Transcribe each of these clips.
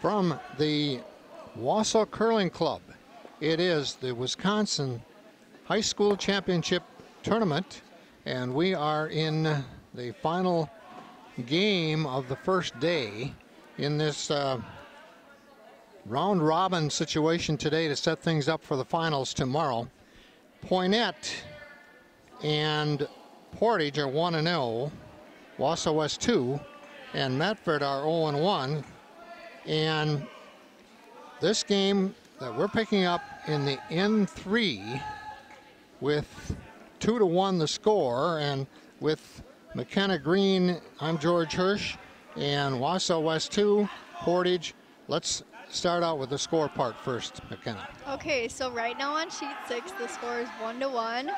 from the Wausau Curling Club. It is the Wisconsin High School Championship Tournament, and we are in the final game of the first day in this round robin situation today to set things up for the finals tomorrow. Poynette and Portage are 1-0, Wausau West 2, and Medford are 0-1. And this game that we're picking up in the N3 with 2-1 the score, and with McKenna Green, I'm George Hirsch, and Wausau West 2, Portage. Let's start out with the score part first, McKenna. Okay, so right now on sheet 6, the score is 1-1,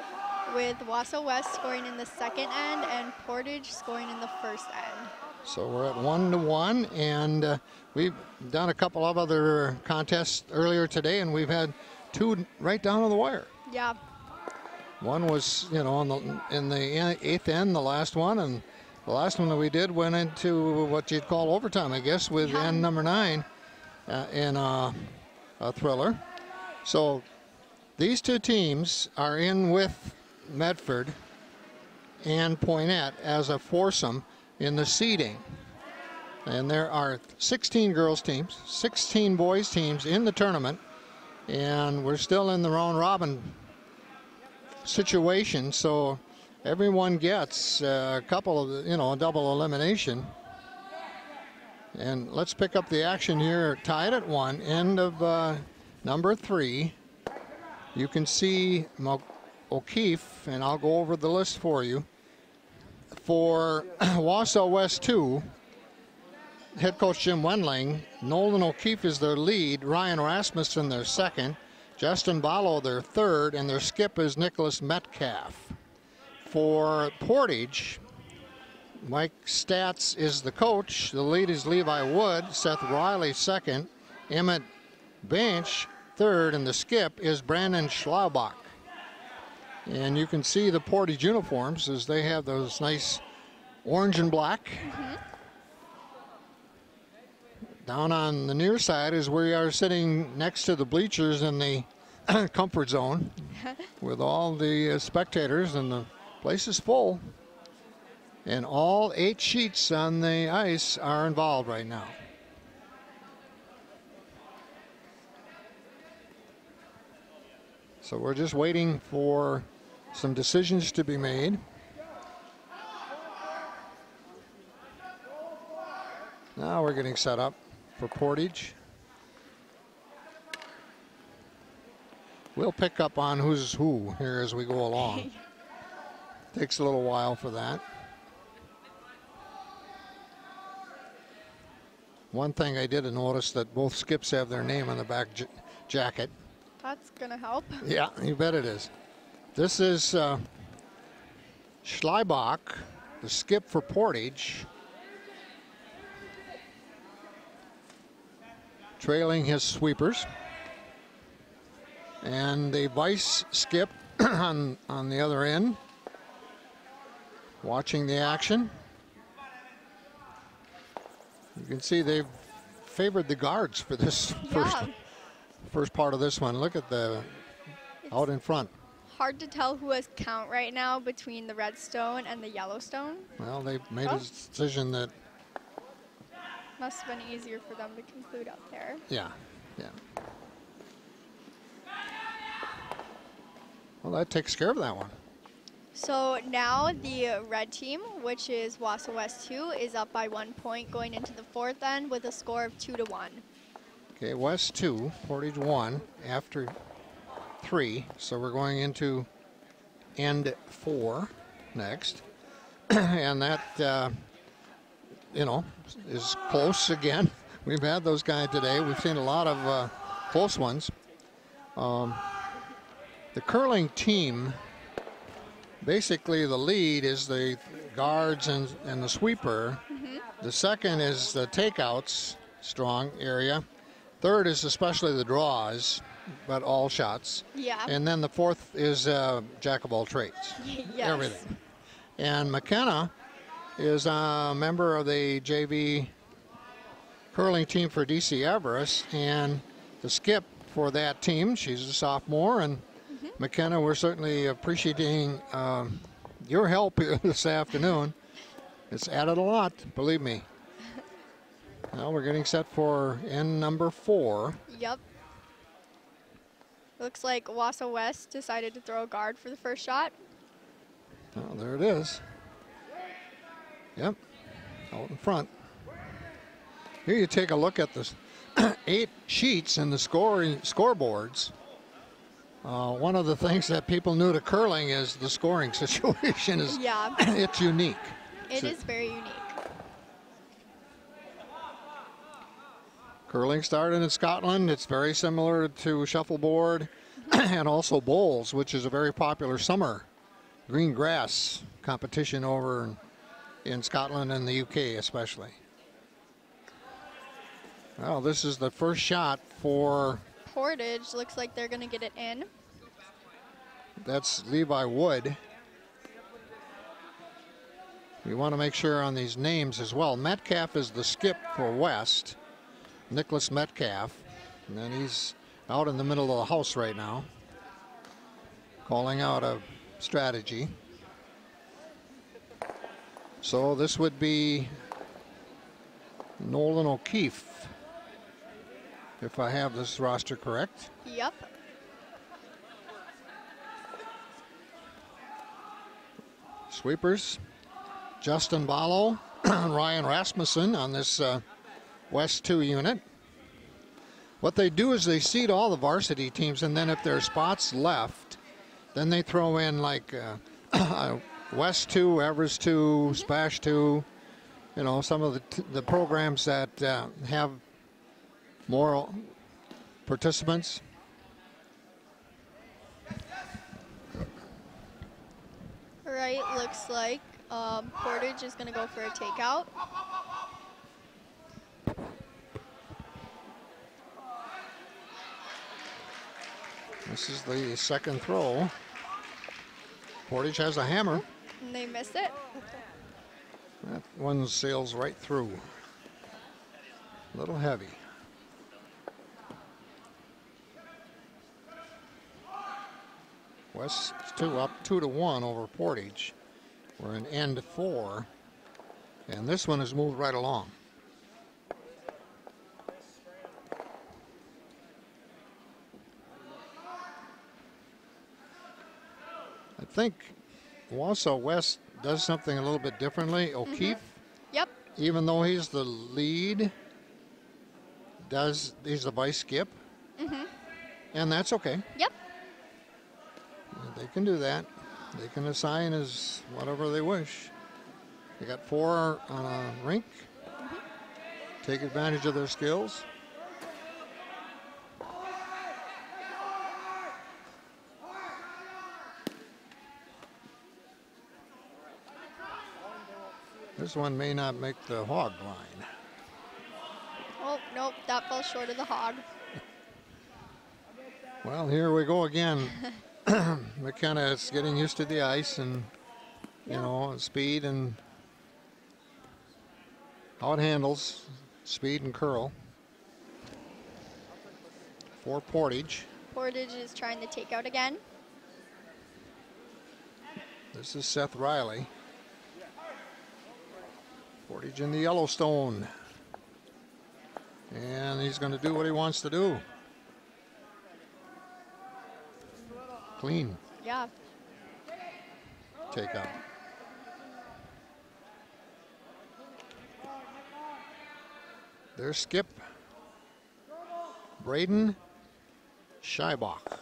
with Wausau West scoring in the second end and Portage scoring in the first end. So we're at 1-1, and we've done a couple of other contests earlier today, and we've had two right down to the wire. Yeah. One was, you know, in the eighth end, the last one, and the last one that we did went into what you'd call overtime, I guess, with end number 9 in a thriller. So these two teams are in with Medford and Poynette as a foursome in the seeding. And there are 16 girls teams, 16 boys teams in the tournament, and we're still in the round robin situation, so everyone gets a couple of, you know, a double elimination. And let's pick up the action here, tied at 1, end of number 3. You can see O'Keefe, and I'll go over the list for you. For Wausau West 2, head coach Jim Wendling, Nolan O'Keefe is their lead, Ryan Rasmussen their second, Justin Ballo their third, and their skip is Nicholas Metcalf. For Portage, Mike Statz is the coach. The lead is Levi Wood, Seth Riley second, Emmett Bench third, and the skip is Brandon Schlaubach. And you can see the Portage uniforms as they have those nice orange and black. Down on the near side is where we are sitting next to the bleachers in the comfort zone with all the spectators, and the place is full. And all 8 sheets on the ice are involved right now. So we're just waiting for some decisions to be made. Now we're getting set up for Portage. We'll pick up on who's who here as we go along. Takes a little while for that. One thing I did notice that both skips have their name on the back jacket. That's gonna help. Yeah, you bet it is. This is Schleibach, the skip for Portage, trailing his sweepers. And the vice skip on the other end, watching the action. You can see they've favored the guards for this first part of this one. Look at the out in front. Hard to tell who has count right now between the red stone and the yellow stone. Well, they've made a decision that must have been easier for them to conclude out there. Yeah. Well, that takes care of that one. So now the red team, which is Wausau West 2, is up by 1 point going into the fourth end with a score of 2-1. Okay, West 2, Portage 1 after 3. So we're going into end 4 next. And that, you know, is close again. We've had those guys today. We've seen a lot of close ones. The curling team, basically the lead is the guards and the sweeper. The second is the takeouts, strong area. Third is especially the draws, but all shots. Yeah. And then the fourth is jack of all trades. Yes. Everything. And McKenna is a member of the JV curling team for DC Everest, and the skip for that team, she's a sophomore, and McKenna, we're certainly appreciating your help here this afternoon. It's added a lot, believe me. Now we're getting set for end number 4. Yep. Looks like Wausau West decided to throw a guard for the first shot. Oh, there it is. Yep, out in front. Here you take a look at the 8 sheets in the scoreboards. One of the things that people new to curling is the scoring situation is it's unique. It is very unique. Curling started in Scotland. It's very similar to shuffleboard and also bowls, which is a very popular summer green grass competition over in Scotland and the UK especially. Well, this is the first shot for Portage. Looks like they're going to get it in. That's Levi Wood. You want to make sure on these names as well. Metcalf is the skip for West. Nicholas Metcalf. And then he's out in the middle of the house right now, calling out a strategy. So this would be Nolan O'Keefe, if I have this roster correct. Yep. Sweepers, Justin Ballo and Ryan Rasmussen on this West 2 unit. What they do is they seed all the varsity teams, and then if there are spots left, then they throw in like West 2, Everest 2, Spash 2, you know, some of the programs that have more participants. Right, looks like Portage is going to go for a takeout. This is the second throw. Portage has a hammer. And they miss it. That one sails right through. A little heavy. West 2 up 2-1 over Portage. We're in end 4. And this one has moved right along. I think Wausau West does something a little bit differently. O'Keefe, Yep. even though he's the lead, he's the vice skip. And that's okay. Yep. They can do that. They can assign as whatever they wish. They got 4 on a rink. Take advantage of their skills. This one may not make the hog line. Oh, nope, that fell short of the hog. Well, here we go again. McKenna is getting used to the ice and, you know, speed and how it handles, speed and curl. For Portage. Portage is trying to take out again. This is Seth Riley. Portage in the Yellowstone. And he's going to do what he wants to do. Clean. Yeah. Take out. There's skip. Braden Scheibach.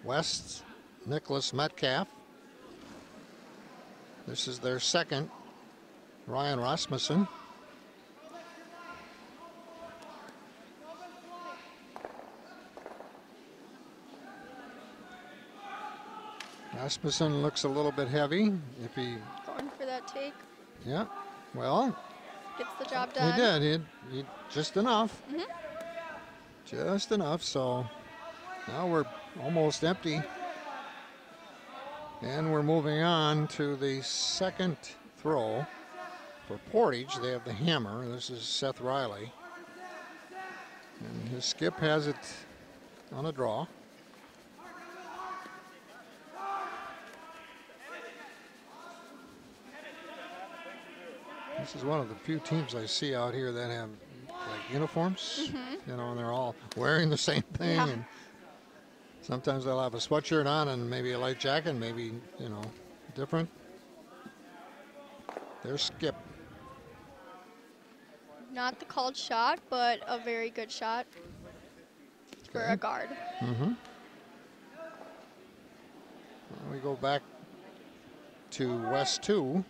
West, Nicholas Metcalf. This is their second. Ryan Rasmussen. Rasmussen looks a little bit heavy. If he Going for that take. Yeah, well, Gets the job done. he did. He just enough. Just enough. So now we're almost empty. And we're moving on to the second throw for Portage. They have the hammer. This is Seth Riley. And his skip has it on a draw. This is one of the few teams I see out here that have like uniforms, you know, and they're all wearing the same thing. Yeah. And sometimes they'll have a sweatshirt on and maybe a light jacket, maybe, you know, different. There's Skip. Not the called shot, but a very good shot for a guard. We go back to West 2.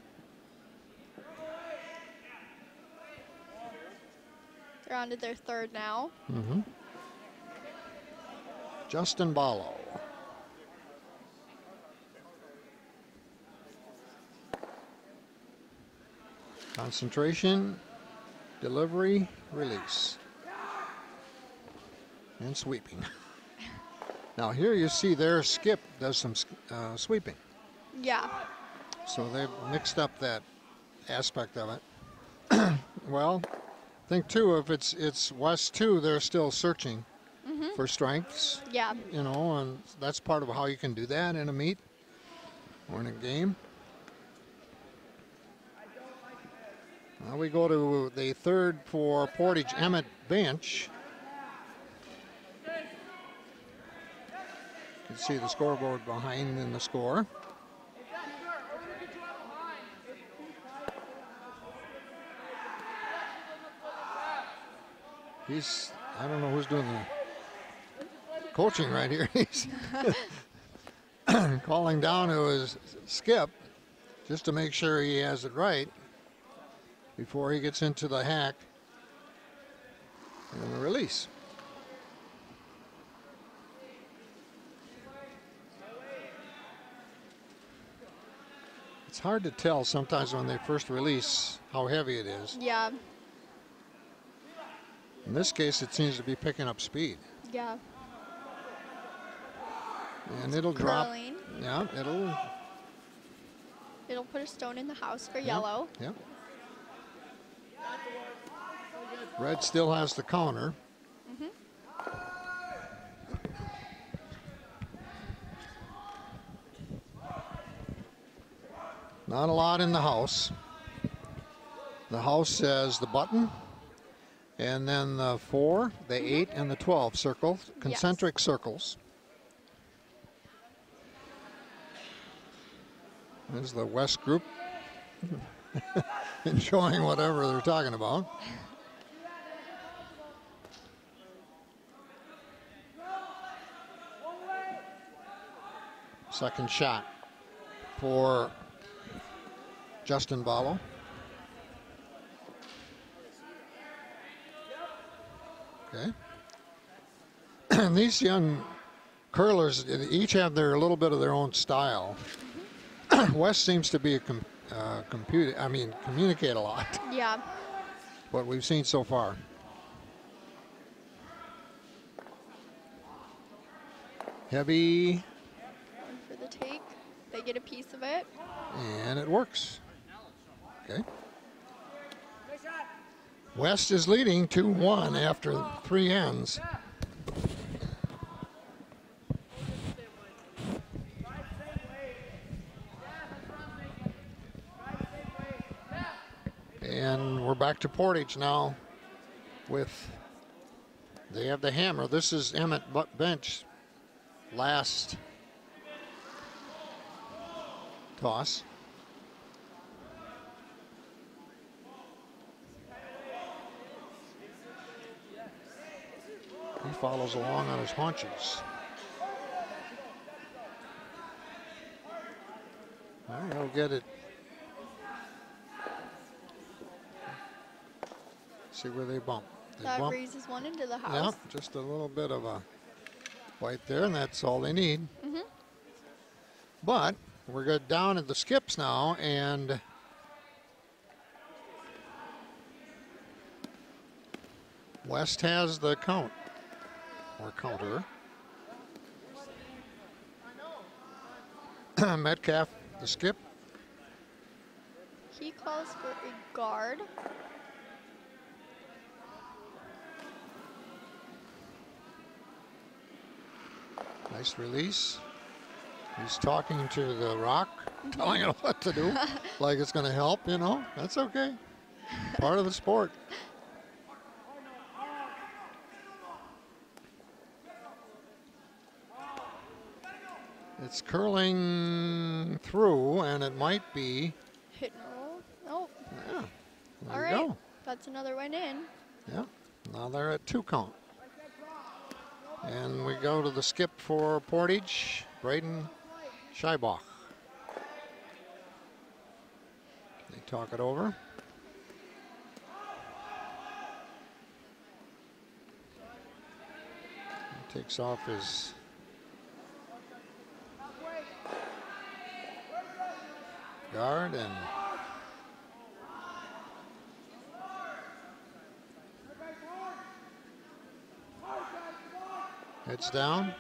They're on to their third now. Justin Ballo. Concentration, delivery, release, and sweeping. Now here you see their skip does some sweeping. Yeah. So they've mixed up that aspect of it. Well, I think too, if it's West 2, they're still searching for strengths. Yeah. You know, and that's part of how you can do that in a meet or in a game. Now we go to the third for Portage, Emmett Bench. You can see the scoreboard behind in the score. I don't know who's doing the coaching right here. He's calling down to his skip just to make sure he has it right before he gets into the hack and the release. It's hard to tell sometimes when they first release how heavy it is. Yeah. In this case, it seems to be picking up speed. Yeah. And it'll drop. Curling. Yeah, It'll put a stone in the house for yellow. Yep. Red still has the counter. Not a lot in the house. The house says the button, and then the 4, the 8, and the 12 circles, concentric circles. There's the West group enjoying whatever they're talking about. Second shot for Justin Ballo. Okay. And these young curlers each have a little bit of their own style. West seems to be communicate a lot. Yeah. What we've seen so far. Heavy. Going for the take. They get a piece of it. And it works. Okay. West is leading 2-1 after 3 ends. And we're back to Portage now they have the hammer. This is Emmett Bench last toss. He follows along on his haunches. All right, he'll get it. See where they bump. That raises one into the house. Yeah, just a little bit of a white there, and that's all they need. But we're good down at the skips now, and West has the count, or counter. Metcalf, the skip. He calls for a guard. Nice release. He's talking to the rock, telling it what to do, like it's going to help, you know. That's okay. Part of the sport. It's curling through, and it might be. Hit and roll. Oh, Yeah. There all you right. go. That's another one in. Yeah. Now they're at 2 count. And we go to the skip for Portage, Braden Scheibach. They talk it over. He takes off his guard and heads down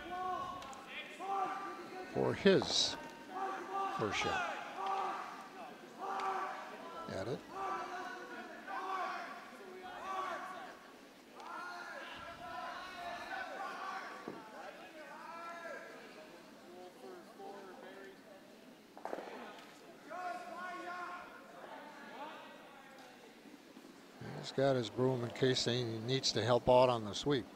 for his first shot. At it. He's got his broom in case he needs to help out on the sweep.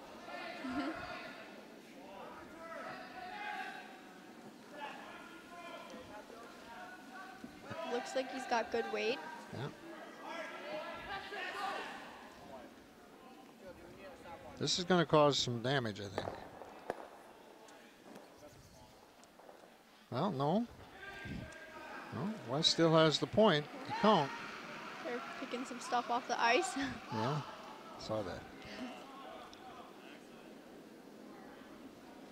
Looks like he's got good weight. Yeah. This is going to cause some damage, I think. Well, no. No, West still has the point to count. They're picking some stuff off the ice. Yeah, saw that.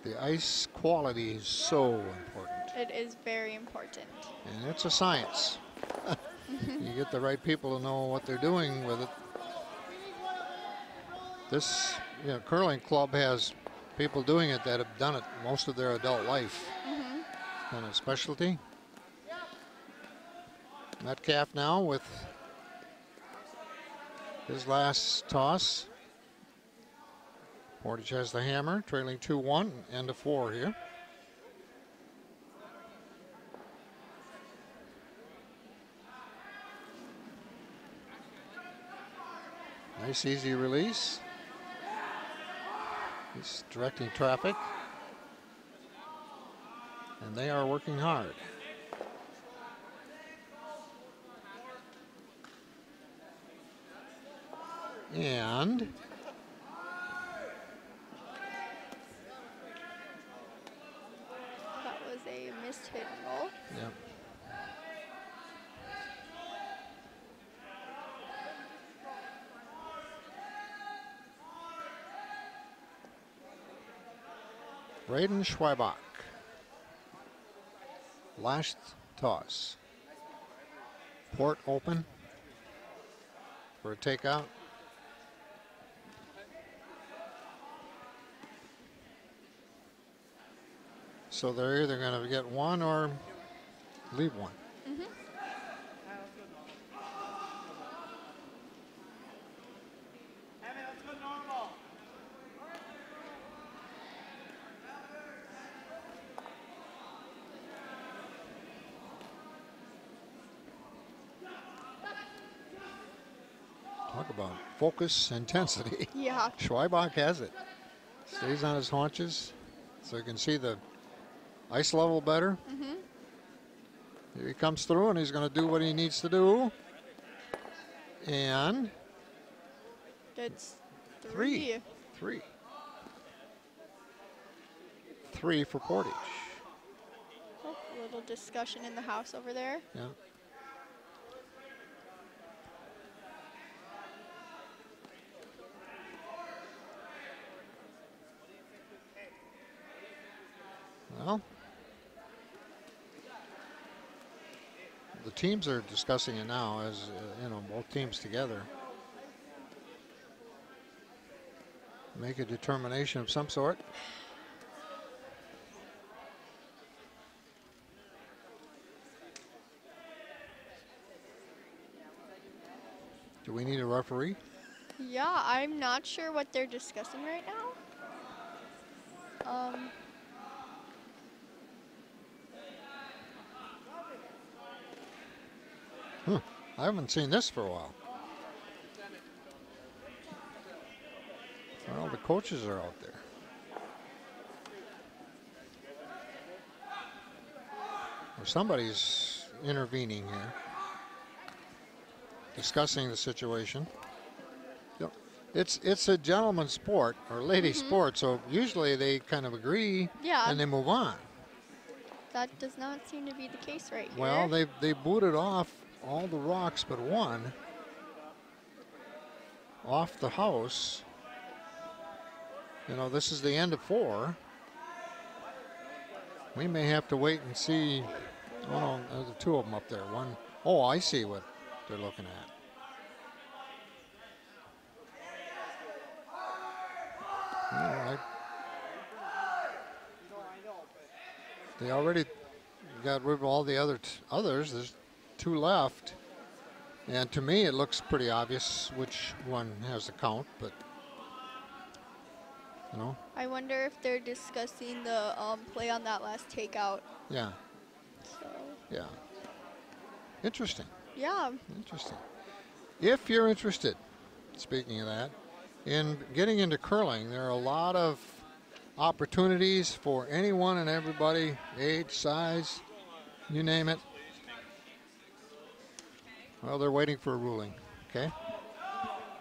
The ice quality is so important. It is very important. And it's a science. You get the right people to know what they're doing with it. This curling club has people doing it that have done it most of their adult life. Kind of specialty. Metcalf now with his last toss. Portage has the hammer, trailing 2-1, end of 4 here. Nice easy release. He's directing traffic. And they are working hard. And That was a missed hit and roll. yep. Braden Scheibach. Last toss. Port open for a takeout. So they're either going to get one or leave one. Talk about focus, intensity. Yeah. Scheibach has it. Stays on his haunches so you can see the ice level better. Here he comes through and he's going to do what he needs to do. And It's three. Three for Portage. Oh, a little discussion in the house over there. Yeah. Well, the teams are discussing it now as, both teams together. Make a determination of some sort. Do we need a referee? Yeah, I'm not sure what they're discussing right now. I haven't seen this for a while. Well, the coaches are out there. Or somebody's intervening here, discussing the situation. It's a gentleman's sport or lady sport, so usually they kind of agree and they move on. That does not seem to be the case right here. Well, they booted off all the rocks but one off the house. You know, this is the end of 4. We may have to wait and see. Oh no, there's 2 of them up there. One, oh, I see what they're looking at. All right. They already got rid of all the others. There's 2 left. And to me, it looks pretty obvious which one has the count, but, you know. I wonder if they're discussing the play on that last takeout. Yeah. So. Yeah. Interesting. Yeah. Interesting. If you're interested, speaking of that, in getting into curling, there are a lot of opportunities for anyone and everybody, age, size, you name it. Well, they're waiting for a ruling, okay?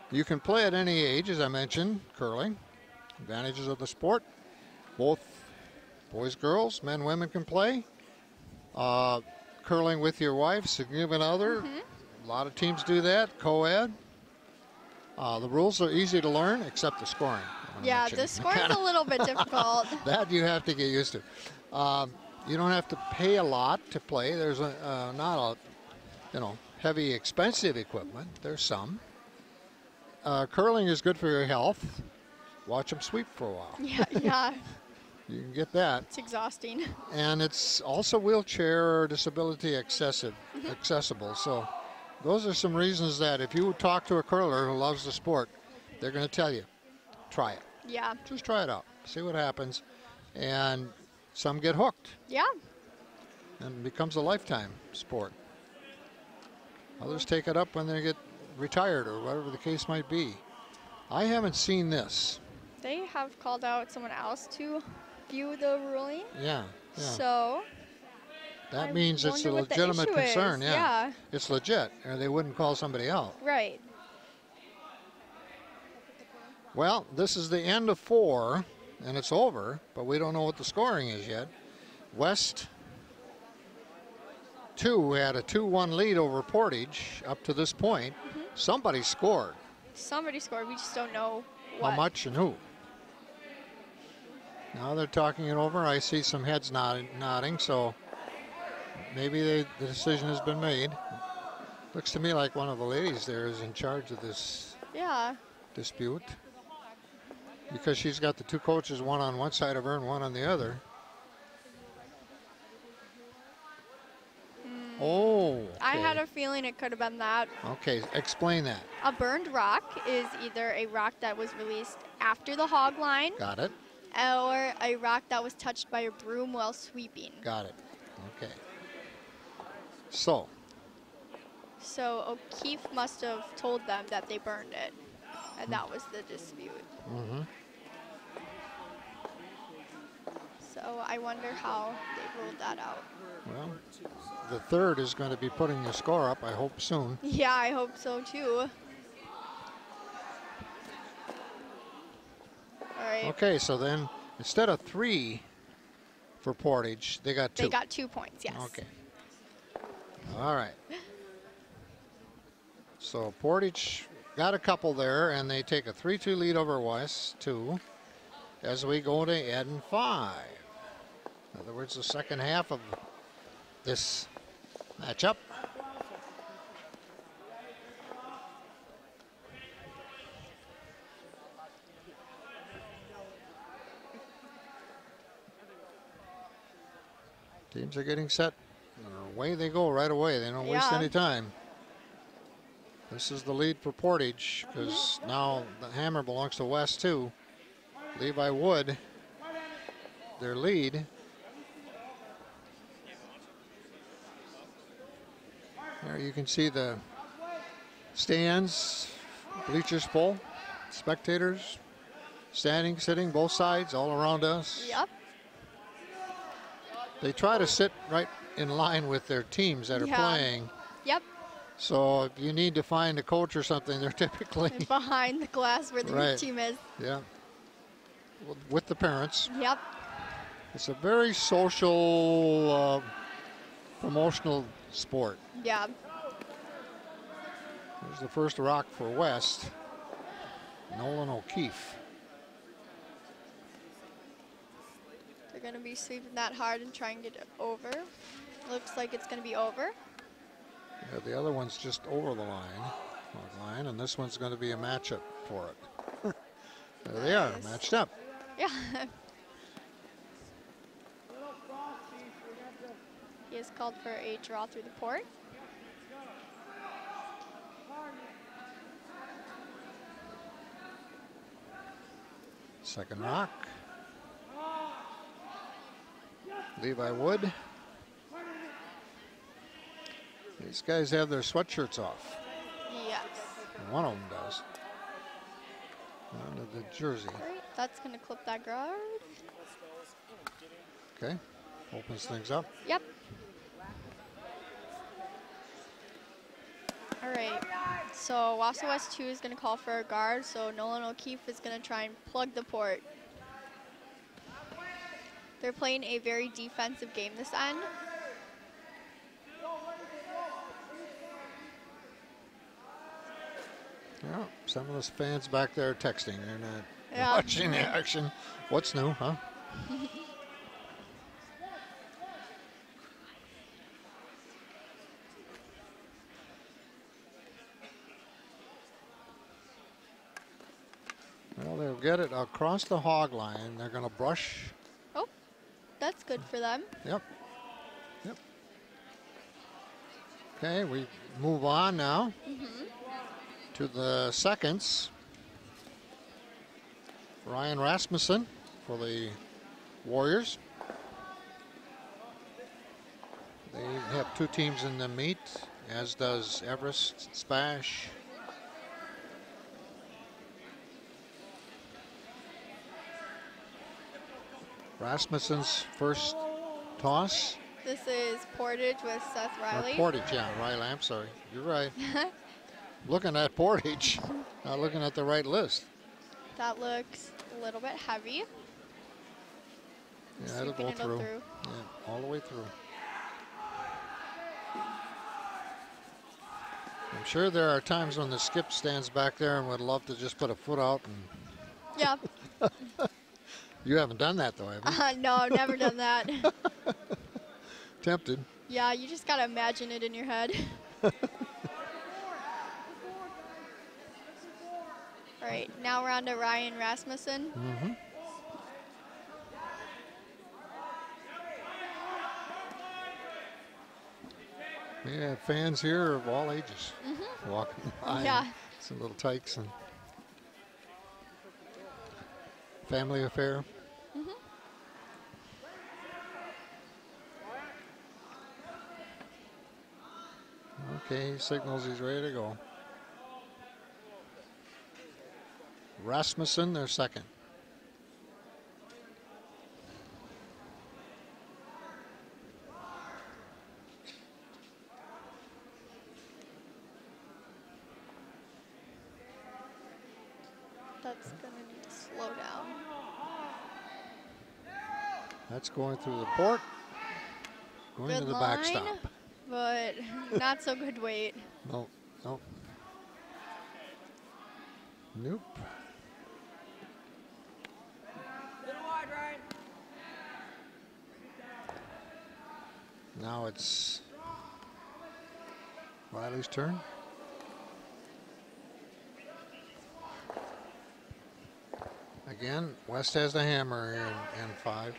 You can play at any age, as I mentioned, curling. Advantages of the sport. Both boys, girls, men, women can play. Curling with your wife, significant other. A lot of teams do that, co-ed. The rules are easy to learn, except the scoring. Yeah, the scoring's a little bit difficult. That you have to get used to. You don't have to pay a lot to play. There's not a, heavy, expensive equipment. There's some. Curling is good for your health. Watch them sweep for a while. Yeah. You can get that. It's exhausting. And it's also wheelchair or disability accessible. So those are some reasons that if you talk to a curler who loves the sport, they're going to tell you, try it. Yeah. Just try it out. See what happens. And some get hooked. Yeah. And it becomes a lifetime sport. Others take it up when they get retired or whatever the case might be. I haven't seen this. They have called out someone else to view the ruling. Yeah. So that means it's a legitimate concern. Yeah. It's legit, or they wouldn't call somebody out. Right. Well, this is the end of 4, and it's over, but we don't know what the scoring is yet. West 2 had a 2-1 lead over Portage up to this point. Somebody scored. Somebody scored. We just don't know what. How much and who. Now they're talking it over. I see some heads nodding, so maybe the decision has been made. Looks to me like one of the ladies there is in charge of this dispute, because she's got the 2 coaches, one on one side of her and one on the other. Oh, okay. I had a feeling it could have been that. Okay, explain that. A burned rock is either a rock that was released after the hog line. Got it. Or a rock that was touched by a broom while sweeping. Got it. Okay. So O'Keefe must have told them that they burned it, and that was the dispute. So I wonder how they ruled that out. Well, the third is going to be putting the score up, I hope, soon. Yeah, I hope so too. All right. Okay, so then instead of 3 for Portage, they got 2. They got 2 points, yes. Okay. All right. So Portage got a couple there, and they take a 3-2 lead over West 2 as we go to Ed and 5. In other words, the second half of this matchup. Teams are getting set. Away they go right away. They don't waste any time. This is the lead for Portage, because now the hammer belongs to West too. Levi Wood, their lead. There you can see the stands, bleachers full, spectators standing, sitting, both sides, all around us. Yep. They try to sit right in line with their teams that are playing. Yep. So if you need to find a coach or something, they're typically behind the glass where the right. team is. Yeah. With the parents. Yep. It's a very social, promotional sport. Yeah. There's the first rock for West. Nolan O'Keefe. They're going to be sweeping that hard and trying to get it over. Looks like it's going to be over. Yeah, the other one's just over the line, and this one's going to be a matchup for it. There they are, matched up. Yeah. He is called for a draw through the port. Second rock. Levi Wood. These guys have their sweatshirts off. Yes. One of them does. Under the jersey. Right, that's going to clip that guard. Okay. Opens things up. Yep. All right. So Wausau West 2 is going to call for a guard. So Nolan O'Keefe is going to try and plug the port. They're playing a very defensive game this end. Yeah, some of those fans back there are texting. They're not watching the action. What's new, huh? Well, they'll get it across the hog line. They're going to brush. Oh, that's good for them. Yep. Yep. Okay, we move on now to the seconds. Ryan Rasmussen for the Warriors. They have two teams in the meet, as does Everest Spash. Rasmussen's first toss. This is Portage with Seth Riley. Portage, yeah, Riley, I'm sorry. You're right. Looking at Portage, not looking at the right list. That looks a little bit heavy. Yeah, it'll go through. Yeah, all the way through. I'm sure there are times when the skip stands back there and would love to just put a foot out. And Yeah. You haven't done that, though, have you? No, I've never done that. Tempted. Yeah, you just got to imagine it in your head. All right, now we're on to Ryan Rasmussen. We have fans here of all ages walking by. Yeah. Some little tykes and family affair. Okay, he signals he's ready to go. Rasmussen, their second. That's going to need to slow down. That's going through the port, going Good to the line, backstop. But not so good weight. No, no. Nope. Now it's Riley's turn. Again, West has the hammer here in 5.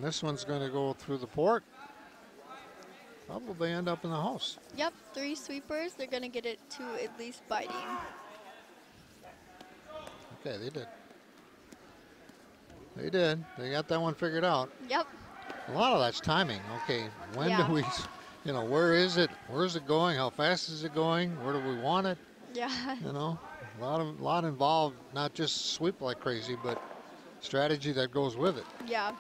this one's going to go through the port. Probably end up in the house. Yep, 3 sweepers. They're going to get it to at least biting. Okay, they did. They did. They got that one figured out. Yep. A lot of that's timing. Okay, when Yeah. do we, you know, where is it? Where's it going? How fast is it going? Where do we want it? Yeah. You know, a lot involved, not just sweep like crazy, but strategy that goes with it. Yeah.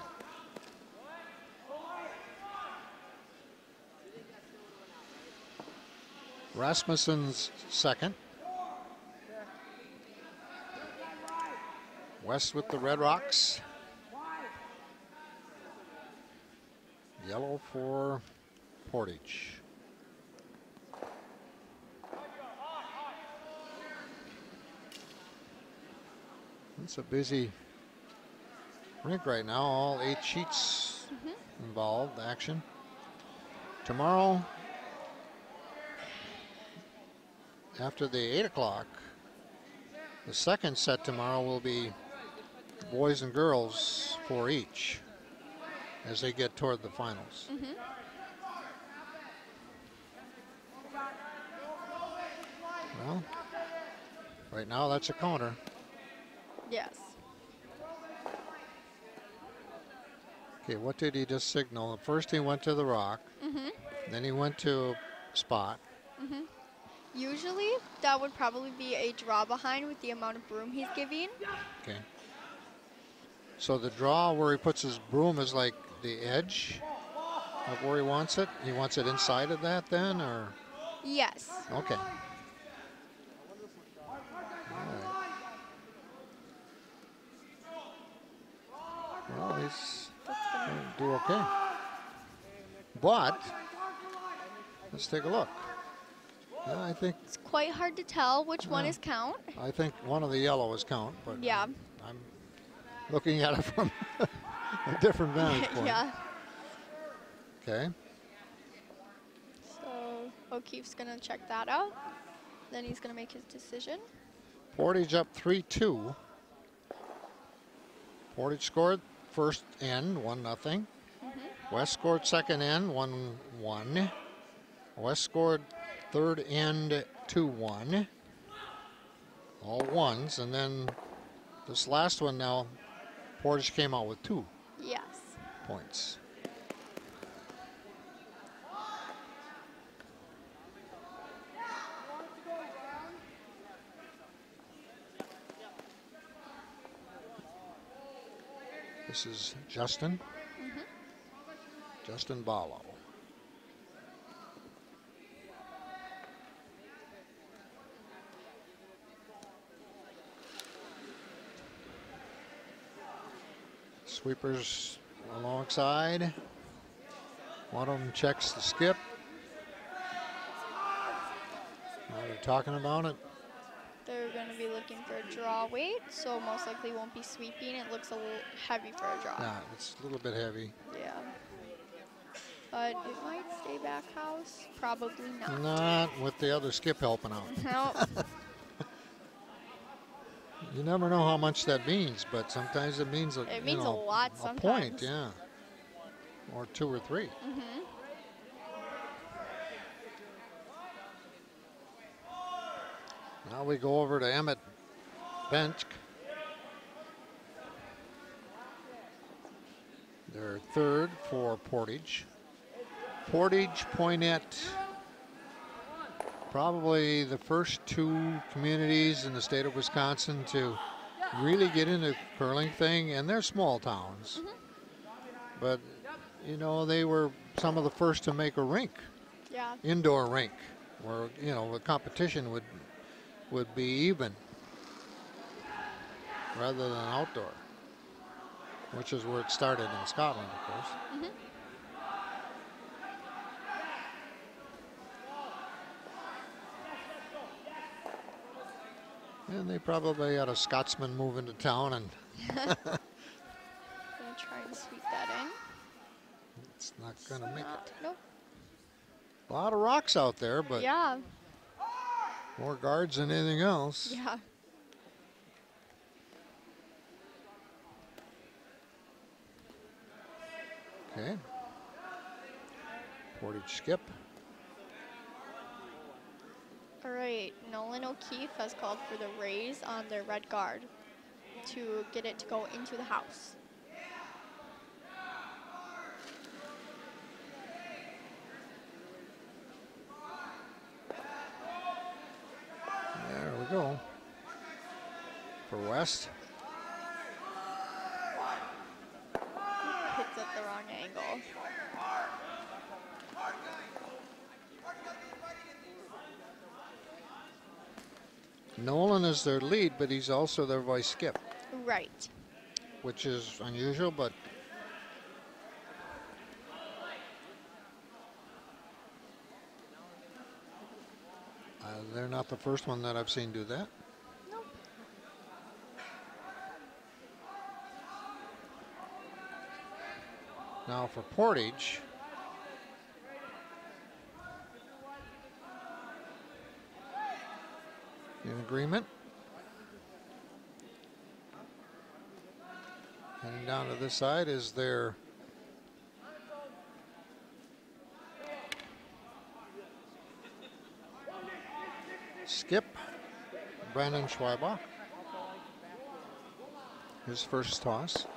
Rasmussen's second. West with the Red Rocks. Yellow for Portage. It's a busy rink right now. All 8 sheets involved, action. Tomorrow, after the 8 o'clock, the second set tomorrow will be boys and girls for each as they get toward the finals. Well, right now that's a counter. Yes. Okay, what did he just signal? First he went to the rock, then he went to spot. Usually that would probably be a draw behind with the amount of broom he's giving. Okay. So the draw where he puts his broom is like the edge of where he wants it? He wants it inside of that then, or? Yes. Okay. All right. Well, he's going to do okay. But, let's take a look. Yeah, I think It's quite hard to tell which one is count. I think one of the yellow is count, but Yeah. I'm looking at it from a different vantage point. Yeah. Okay. So O'Keefe's going to check that out. Then he's going to make his decision. Portage up 3-2. Portage scored first end, 1-0. West scored second end, 1-1. West scored third end, 2-1. All ones, and then this last one now, Portage came out with 2 Yes. points. This is Justin. Justin Barlow. Sweepers alongside. One of them checks the skip. Now they're talking about it. They're going to be looking for a draw weight, so most likely won't be sweeping. It looks a little heavy for a draw. Yeah, it's a little bit heavy. Yeah. But it might stay back house. Probably not. Not with the other skip helping out. Nope. You never know how much that means, but sometimes it means It means a lot a sometimes. point, yeah, or 2 or 3. Now we go over to Emmett Bench. They're third for Portage. Portage, Poinette, probably the first 2 communities in the state of Wisconsin to really get into curling thing, and they're small towns. But, you know, they were some of the first to make a rink, Yeah. indoor rink, where, you know, the competition would be even rather than outdoor, which is where it started in Scotland, of course. And they probably had a Scotsman move into town, and Gonna try and sweep that in. it's not going to make it. Nope. A lot of rocks out there, but Yeah. more guards than anything else. Yeah. Okay. Portage skip. All right, Nolan O'Keefe has called for the raise on their red guard to get it to go into the house. There we go. For West. Hits at the wrong angle. Nolan is their lead, but he's also their vice skip, Right. which is unusual, but they're not the first one that I've seen do that. Nope. Now for Portage, in agreement. Heading down to this side is their skip, Brandon Schweibach. His first toss.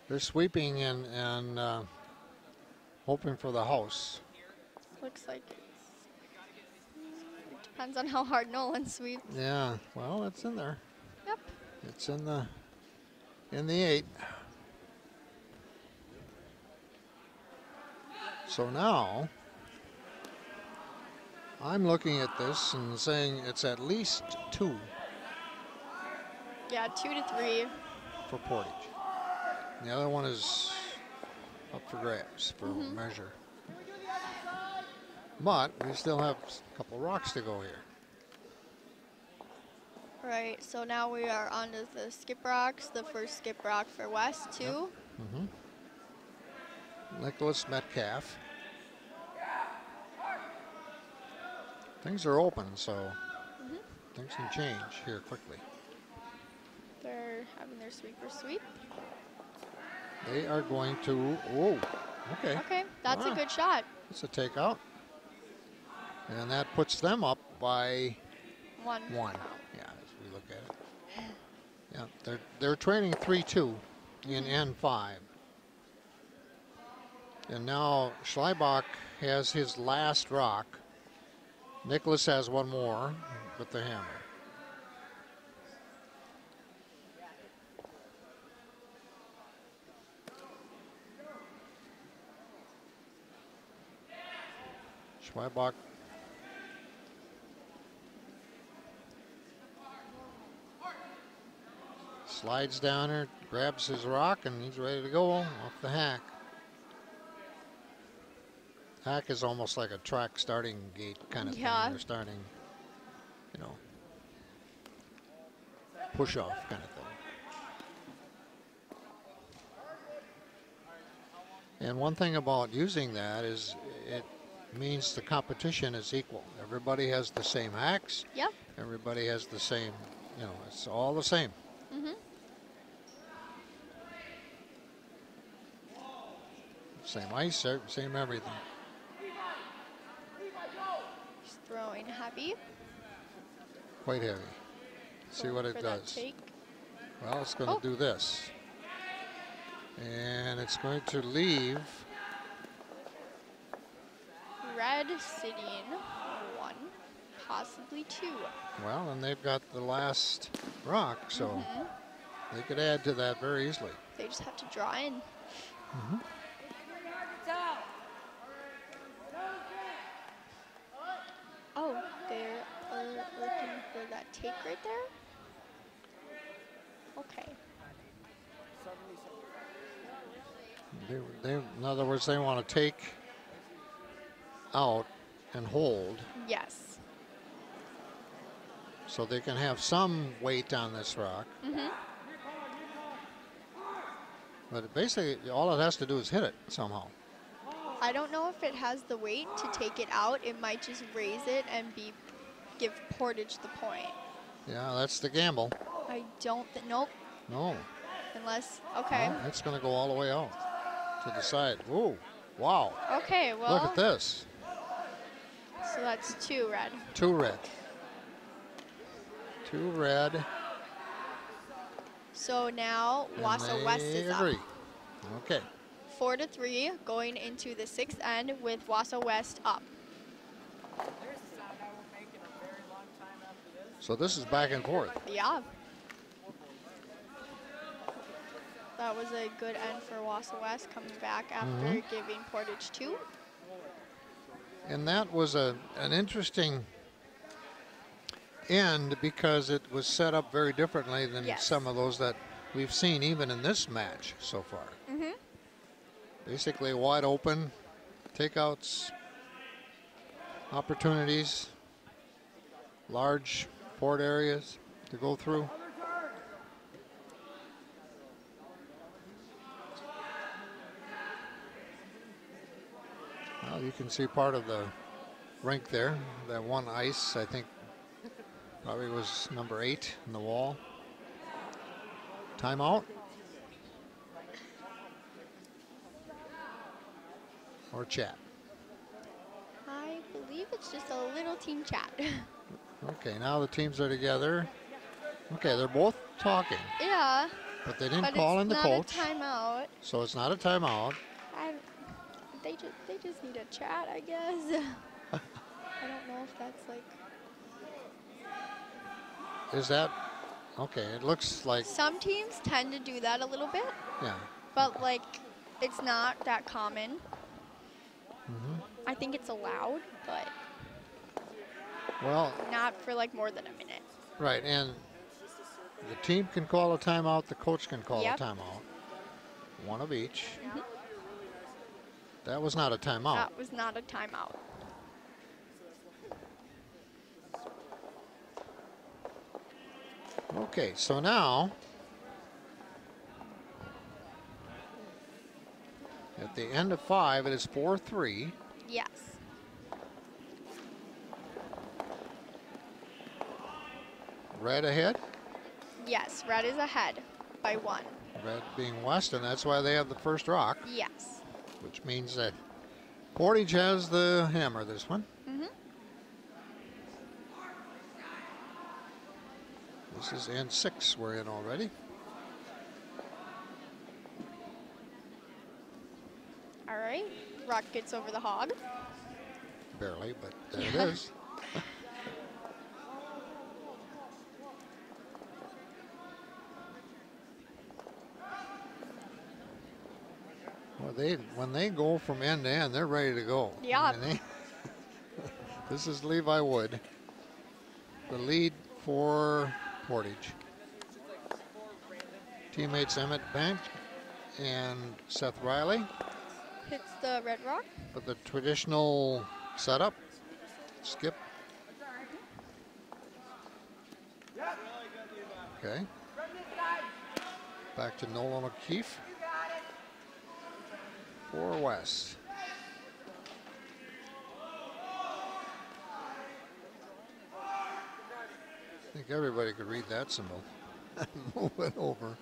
They're sweeping and hoping for the house. Looks like it depends on how hard Nolan sweeps. Yeah, well, it's in there. Yep. It's in the 8. So now I'm looking at this and saying it's at least 2 Yeah, 2 to 3. for Portage. The other one is up for grabs for measure. But we still have a couple rocks to go here. Right, so now we are on to the skip rocks. The first skip rock for West, too. Yep. Nicholas Metcalf. Things are open, so things can change here quickly. They're having their sweeper sweep. They are going to, oh, okay. Okay, that's a good shot. It's a takeout. And that puts them up by 1. 1. Yeah, as we look at it. Yeah, they're trailing 3-2 in N5. And now Schleibach has his last rock. Nicholas has one more with the hammer. Schleibach slides down there, grabs his rock, and he's ready to go off the hack. Hack is almost like a track starting gate kind of thing. They're starting, you know, push off kind of thing. And one thing about using that is it means the competition is equal. Everybody has the same hacks. Yep. Everybody has the same, you know, it's all the same. Same ice, same everything. He's throwing heavy. Quite heavy. See what it does. Take. Well, it's going to do this. And it's going to leave Red sitting 1, possibly 2. Well, and they've got the last rock, so they could add to that very easily. They just have to draw in. Oh, they're looking for that take right there? Okay. In other words, they want to take out and hold. Yes. so they can have some weight on this rock. But basically, all it has to do is hit it somehow. I don't know if it has the weight to take it out. It might just raise it and give Portage the point. Yeah, that's the gamble. I don't nope. No. Unless, okay. No, it's going to go all the way out to the side. Ooh, wow. Okay, well. Look at this. So that's 2 red. 2 red. 2 red. So now Wausau West is agree. up. Okay. 4-3 going into the 6th end with Wausau West up. So this is back and forth. Yeah. That was a good end for Wausau West coming back after giving Portage 2. And that was an interesting end because it was set up very differently than some of those that we've seen even in this match so far. Basically wide open, takeouts, opportunities, large port areas to go through. Well, you can see part of the rink there. That one ice, I think, probably was number 8 in the wall. Timeout. Or chat. I believe it's just a little team chat. Okay, now the teams are together. Okay, they're both talking. Yeah. But they didn't call in the coach. It's not a timeout. So it's not a timeout. They just need a chat, I guess. I don't know if that's like. Is that okay? It looks like some teams tend to do that a little bit. Yeah. But like, it's not that common. I think it's allowed, but not for like more than a minute. Right, and the team can call a timeout. The coach can call a timeout. One of each. That was not a timeout. That was not a timeout. Okay, so now at the end of 5, it is 4-3. Yes. Red ahead? Yes, red is ahead by 1. Red being west, and that's why they have the first rock. Yes. Which means that Portage has the hammer this one. This is end 6 we're in already. All right. Rock gets over the hog. Barely, but there it is. Well, when they go from end to end, they're ready to go. Yeah. I mean, this is Levi Wood, the lead for Portage. Teammates Emmett Bank and Seth Riley. Hits the red rock. For the traditional setup, skip. Okay. Back to Nolan O'Keefe. For West. I think everybody could read that symbol. Move it over.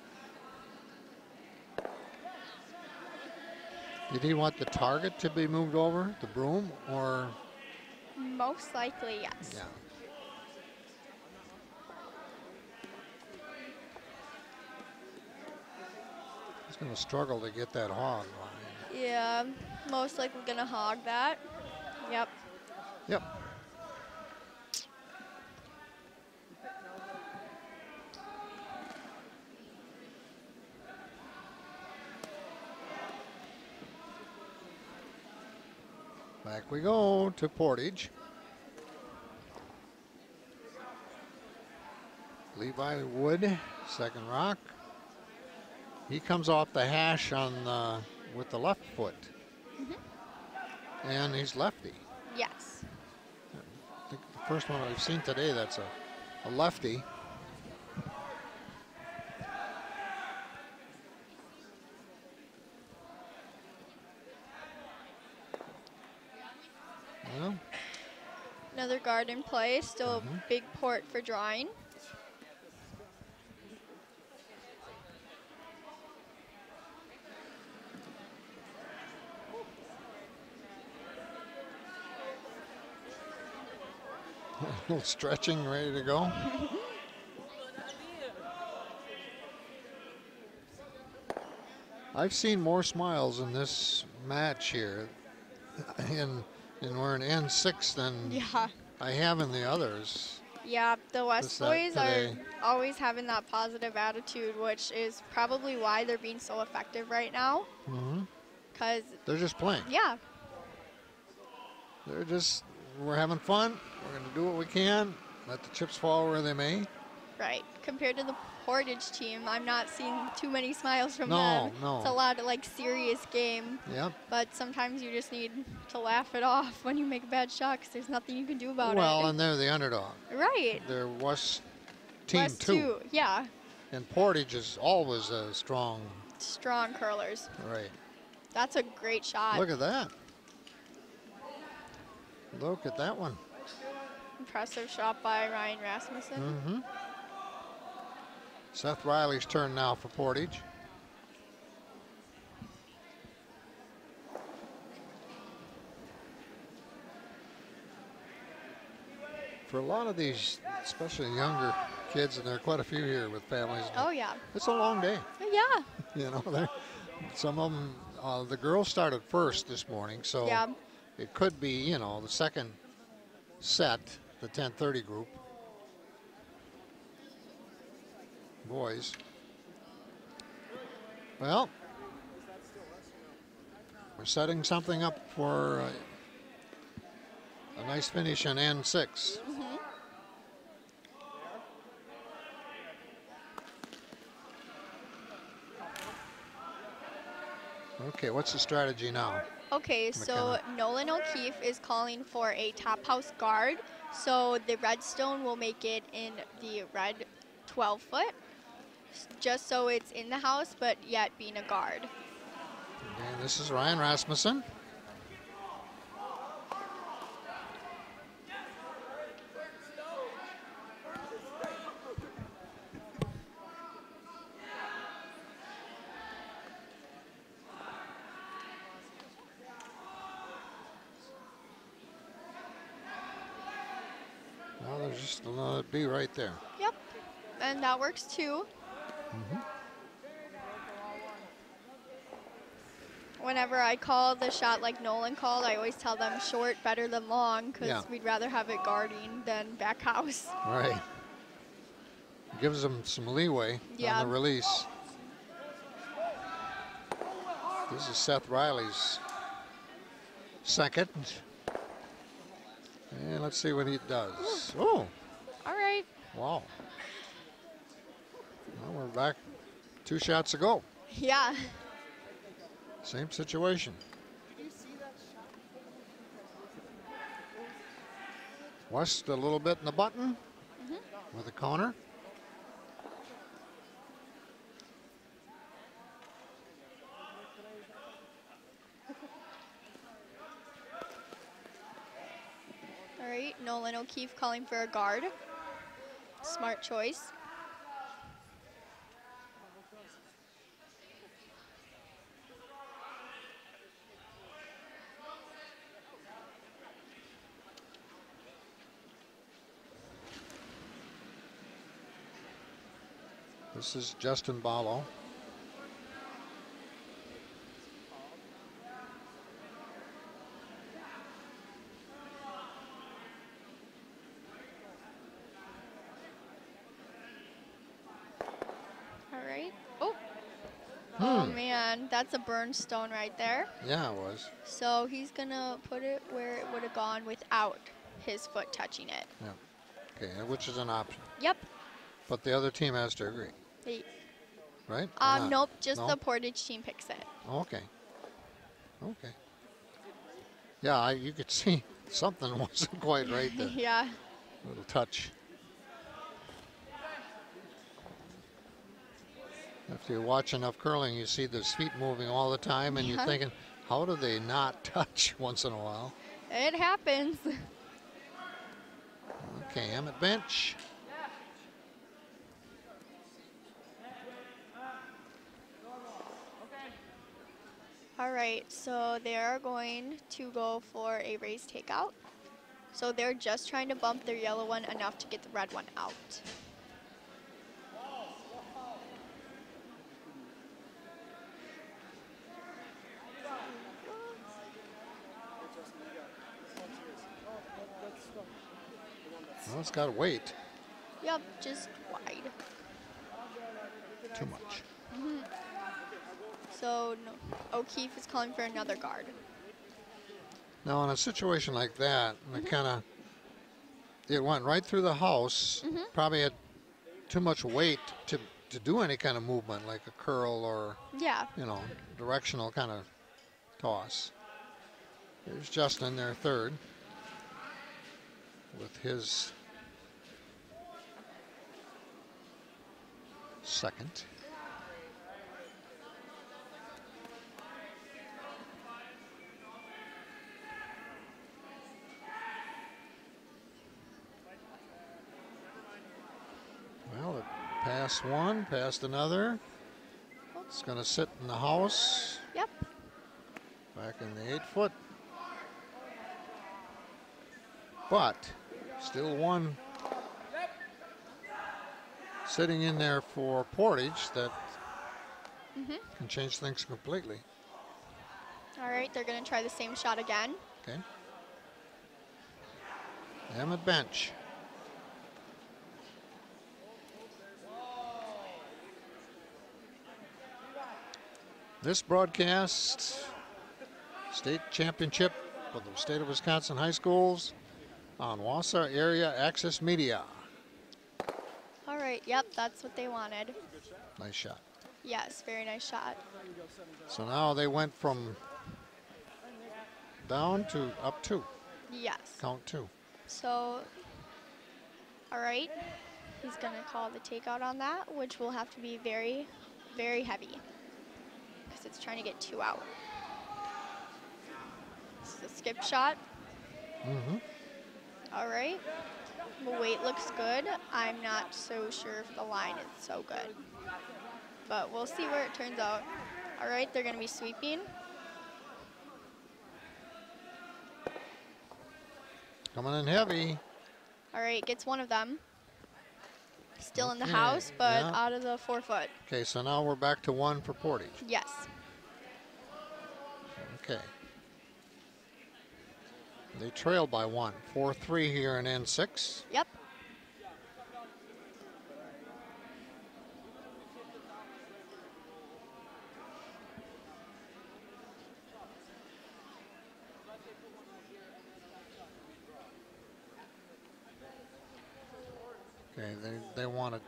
Did he want the target to be moved over, the broom, or? Most likely, yes. Yeah. He's going to struggle to get that hog line. Yeah, most likely going to hog that. Yep. Yep. Back we go to Portage. Levi Wood, second rock. He comes off the hash on with the left foot. And he's lefty. Yes. I think the first one we've seen today, that's a lefty. Well, another guard in play, still a big port for drawing. A little stretching, ready to go. I've seen more smiles in this match here in we're in N6 than Yeah. I have in the others. Yeah, the West boys are today. always having that positive attitude, which is probably why they're being so effective right now. Because They're just playing. yeah, We're having fun. We're going to do what we can. Let the chips fall where they may. right. Compared to the Portage team, I'm not seeing too many smiles from No, them. no. It's a lot of like serious game. Yep. But sometimes you just need to laugh it off when you make a bad shot because there's nothing you can do about Well, it. and they're the underdog. Right. They're West Team West 2. Yeah. And Portage is always a strong. Strong curlers. Right. That's a great shot. Look at that. Look at that one. Impressive shot by Ryan Rasmussen. Seth Riley's turn now for Portage. For a lot of these, especially younger kids, and there are quite a few here with families. Oh, yeah. It's a long day. Yeah. You know, some of them, the girls started first this morning, so Yeah. it could be, you know, the second set, the 10:30 group. Boys. Well, we're setting something up for a nice finish in N6. Okay, what's the strategy now? Okay, so McKenna. Nolan O'Keefe is calling for a top house guard. So the redstone will make it in the red 12-foot, just so it's in the house, but yet being a guard. And this is Ryan Rasmussen. Well, there's just another B right there. Yep, and that works too. Whenever I call the shot like Nolan called, I always tell them short better than long because Yeah. we'd rather have it guarding than back house. Right. Gives them some leeway Yeah. on the release. This is Seth Riley's second. And let's see what he does. Oh, All right. wow. Well, we're back 2 shots to go. Yeah. Same situation. West a little bit in the button with a corner. All right, Nolan O'Keefe calling for a guard. Smart choice. This is Justin Barlow. All right. Oh. Oh man, that's a burn stone right there. Yeah, it was. So he's gonna put it where it would have gone without his foot touching it. Yeah. Okay, which is an option. Yep. But the other team has to agree, Hey. right? Or not? Nope, just No? the Portage team picks it. Okay. Okay. Yeah, you could see something wasn't quite right there. Yeah. Little touch. If you watch enough curling, you see those feet moving all the time, and you're thinking, how do they not touch once in a while? It happens. Okay, I'm at bench. All right, so they are going to go for a raise takeout. So they're just trying to bump their yellow one enough to get the red one out. Well, it's got to wait. Yep, just wide. Too much. So no, O'Keefe is calling for another guard. Now, in a situation like that, it went right through the house. Probably had too much weight to do any kind of movement, like a curl or, directional kind of toss. Here's Justin, their third, with his second. Well, it passed one, passed another. It's going to sit in the house. Yep. Back in the 8-foot. But still one sitting in there for Portage that can change things completely. All right, they're going to try the same shot again. Okay. I'm at bench. This broadcast, state championship for the state of Wisconsin high schools on Wausau Area Access Media. All right, yep, that's what they wanted. Nice shot. Yes, very nice shot. So now they went from down to up 2. Yes. Count 2. So, all right, he's going to call the takeout on that, which will have to be very, very heavy because it's trying to get 2 out. This is a skip shot. All right. The weight looks good. I'm not so sure if the line is so good, but we'll see where it turns out. All right, they're going to be sweeping. Coming in heavy. All right, gets one of them. Still in the Okay, house, but yeah. out of the 4-foot. Okay, so now we're back to 1 for Portage. Yes. Okay. They trail by 1. 4-3 here in N6. Yep. Okay, they want it.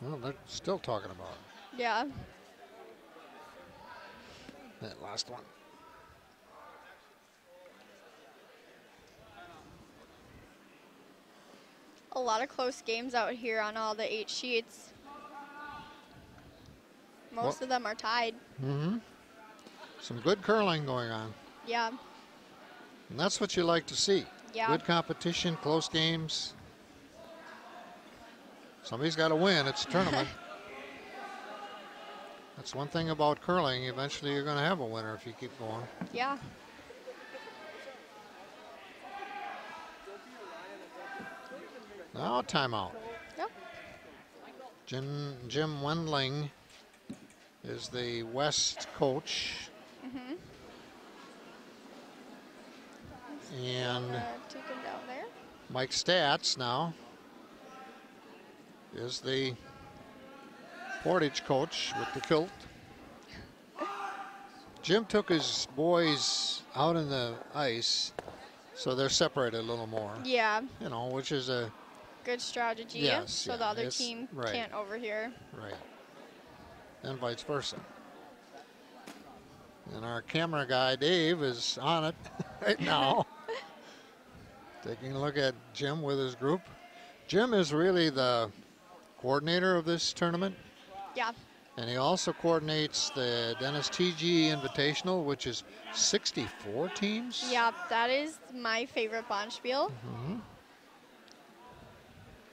Well, they're still talking about it. Yeah. That last one. A lot of close games out here on all the 8 sheets. Most of them are tied. Some good curling going on. Yeah. And that's what you like to see. Yeah. Good competition, close games. Somebody's got to win. It's a tournament. That's one thing about curling. Eventually you're going to have a winner if you keep going. Yeah. Now timeout. Yep. Jim Wendling is the West coach. And Take him down there. Mike Stats now is the Portage coach with the kilt. Jim took his boys out in the ice, so they're separated a little more. Yeah. You know, which is a Good strategy. Yes, So yeah, the other it's- team right. can't overhear. right, and vice versa. And our camera guy Dave is on it right now, taking a look at Jim with his group. Jim is really the coordinator of this tournament, Yeah. and he also coordinates the Dennis TG Invitational, which is 64 teams. Yeah, that is my favorite Bonspiel.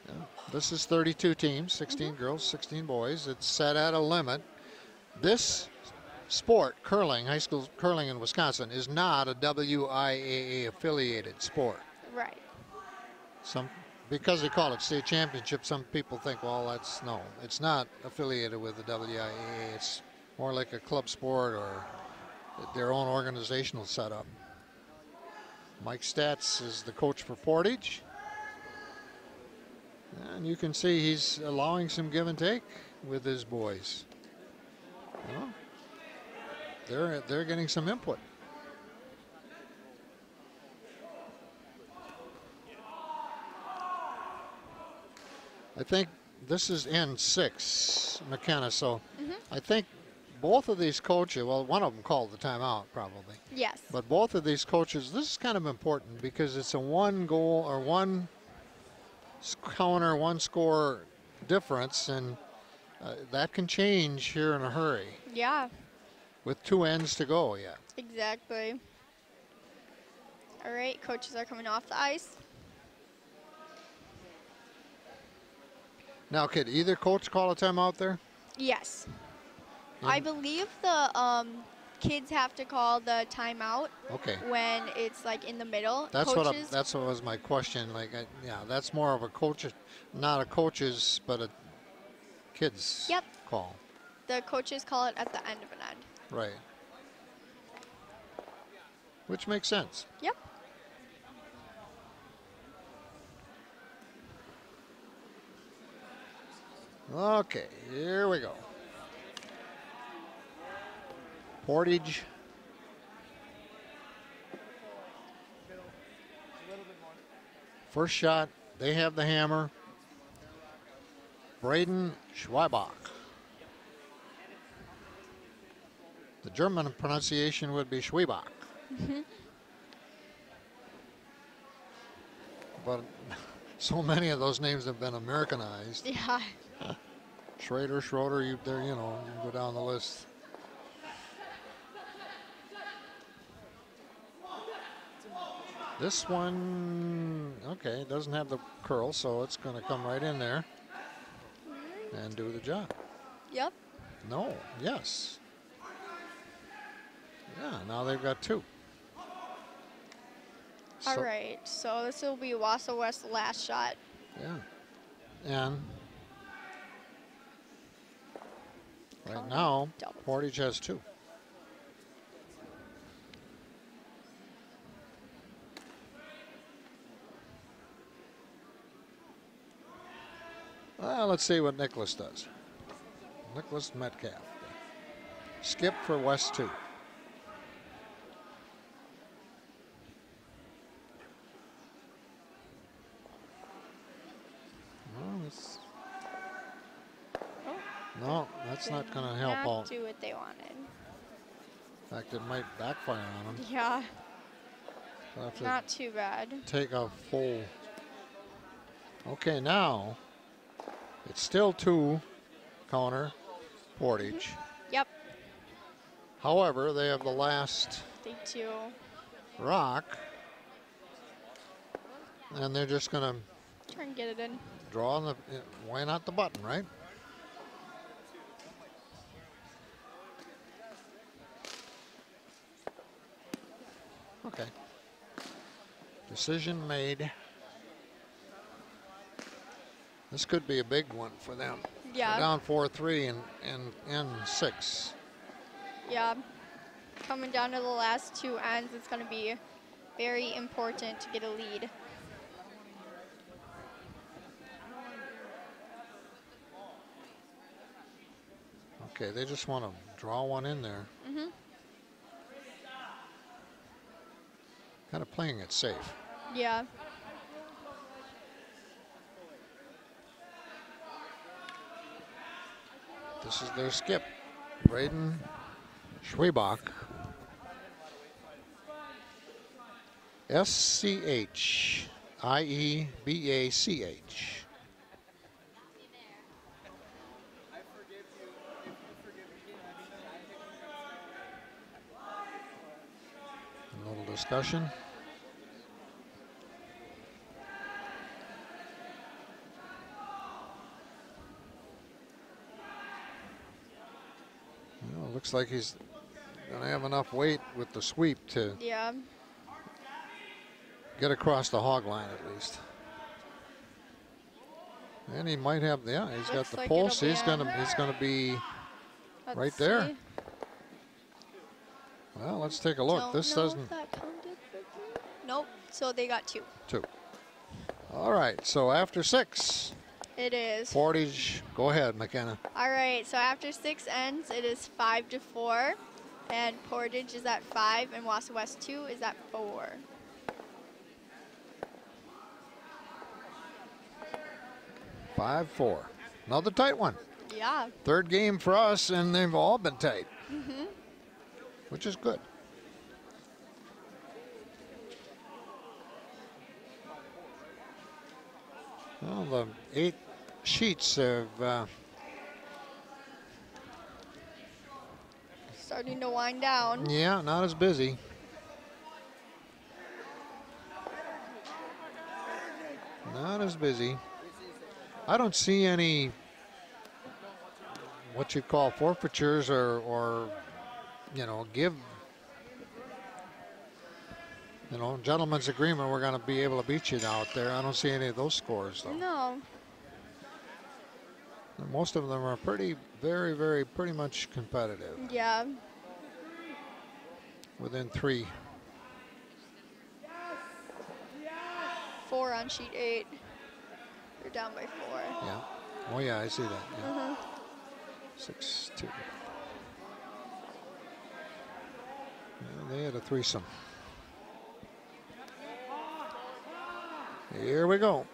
Yeah. This is 32 teams, 16 girls, 16 boys. It's set at a limit. This sport, curling, high school curling in Wisconsin, is not a WIAA affiliated sport. Right. Because they call it state championship, some people think, well, no, it's not affiliated with the WIAA. It's more like a club sport or their own organizational setup. Mike Statz is the coach for Portage. And you can see he's allowing some give and take with his boys. Well, they're getting some input. I think this is N6, McKenna, so I think both of these coaches, well, one of them called the timeout probably. Yes. But both of these coaches, this is kind of important because it's a one goal or one counter, one score difference, and that can change here in a hurry. Yeah. With 2 ends to go yet. Exactly. All right, coaches are coming off the ice. Now, could either coach call a timeout there? Yes. I believe the kids have to call the timeout. Okay. When it's like in the middle. That's what was my question. Like, yeah, that's more of a coach, not a coach's, but a kid's call. The coaches call it at the end of an end. Right. Which makes sense. Yep. Okay, here we go. Portage. First shot, they have the hammer. Braden Schweibach. The German pronunciation would be Schweibach. But so many of those names have been Americanized. Yeah. Schrader, Schroeder, you can go down the list. This one, okay, doesn't have the curl, so it's going to come right in there and do the job. Yep. No, yes. Yeah, now they've got 2. All right, so this will be Wausau West's last shot. Yeah. And right now, Portage has 2. Well, let's see what Nicholas does. Nicholas Metcalf. Skip for West 2. No, that's not going to help out. Do what they wanted. In fact, it might backfire on them. Yeah. Not too bad. Take a full. Okay, now it's still 2 counter Portage. Yep. However, they have the last rock, and they're just going to try and get it in. Draw on the. Why not the button, right? Okay. Decision made. This could be a big one for them. Yeah. They're down 4-3 and 6. Yeah. Coming down to the last 2 ends, it's going to be very important to get a lead. Okay, they just want to draw one in there. Kind of playing it safe. Yeah. This is their skip. Braden Schweibach. SCH IEBACH. A little discussion. Well, it looks like he's going to have enough weight with the sweep to get across the hog line at least. And he might have, he's got Looks the like pulse. it'll He's gonna be Let's right there. see. Well, let's take a look. Don't This know doesn't. if that counted for me. Nope. So they got 2. 2. All right. So after 6, It is. Portage. Go ahead, McKenna. All right. So after 6 ends, it is 5-4, and Portage is at 5, and Wausau West 2 is at 4. Five, 4. Another tight one. Yeah. Third game for us, and they've all been tight, which is good. Well, the 8 sheets have Starting to wind down. yeah, not as busy. Not as busy. I don't see any what you call forfeitures or give, gentlemen's agreement, we're going to be able to beat you out there. I don't see any of those scores, though. No. And most of them are pretty much competitive. Yeah. Within 3. 4 on sheet 8. They're down by 4. Yeah. Oh, yeah, I see that. Yeah. 6-2. Yeah, they had a threesome. Here we go.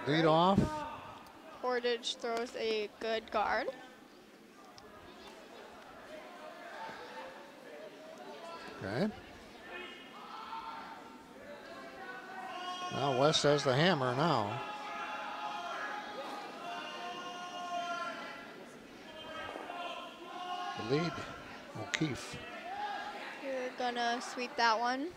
Lead off. Portage throws a good guard. Okay. Now West has the hammer now. The lead, O'Keefe. You're gonna sweep that one.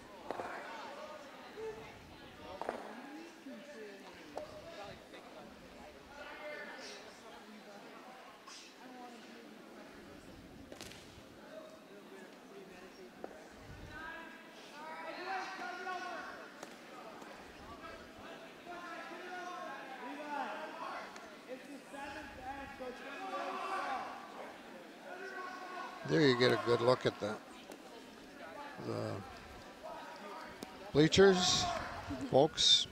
There you get a good look at the bleachers, folks.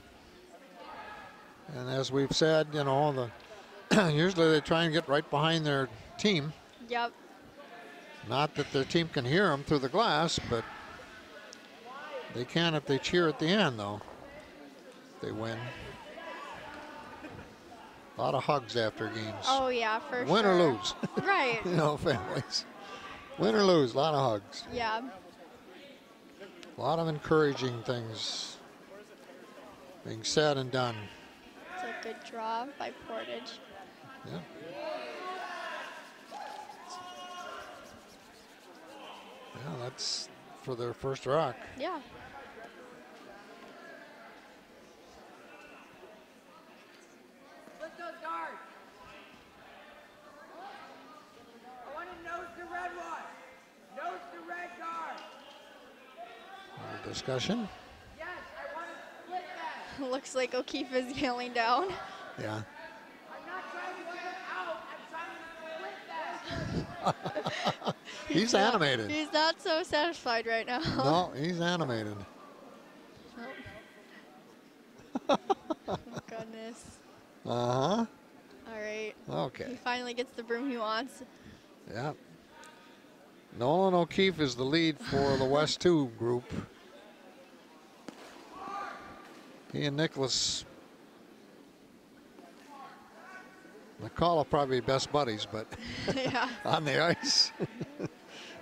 And as we've said, usually they try and get right behind their team. Yep. Not that their team can hear them through the glass, but they can if they cheer at the end, though. They win. A lot of hugs after games. Oh, yeah, for sure. Win or lose. Right. Families. Win or lose, a lot of hugs. Yeah. A lot of encouraging things being said and done. It's a good draw by Portage. Yeah. Yeah, that's for their first rock. Yeah. Discussion. Yes, I want to split that. Looks like O'Keefe is yelling down. Yeah. I'm not trying to get out. I'm trying to split that. He's animated. He's not so satisfied right now. No, he's animated. Oh, goodness. Uh-huh. All right. Okay. He finally gets the broom he wants. Yeah. Nolan O'Keefe is the lead for the West 2 group. He and Nicholas McCall are probably best buddies, but Yeah. on the ice,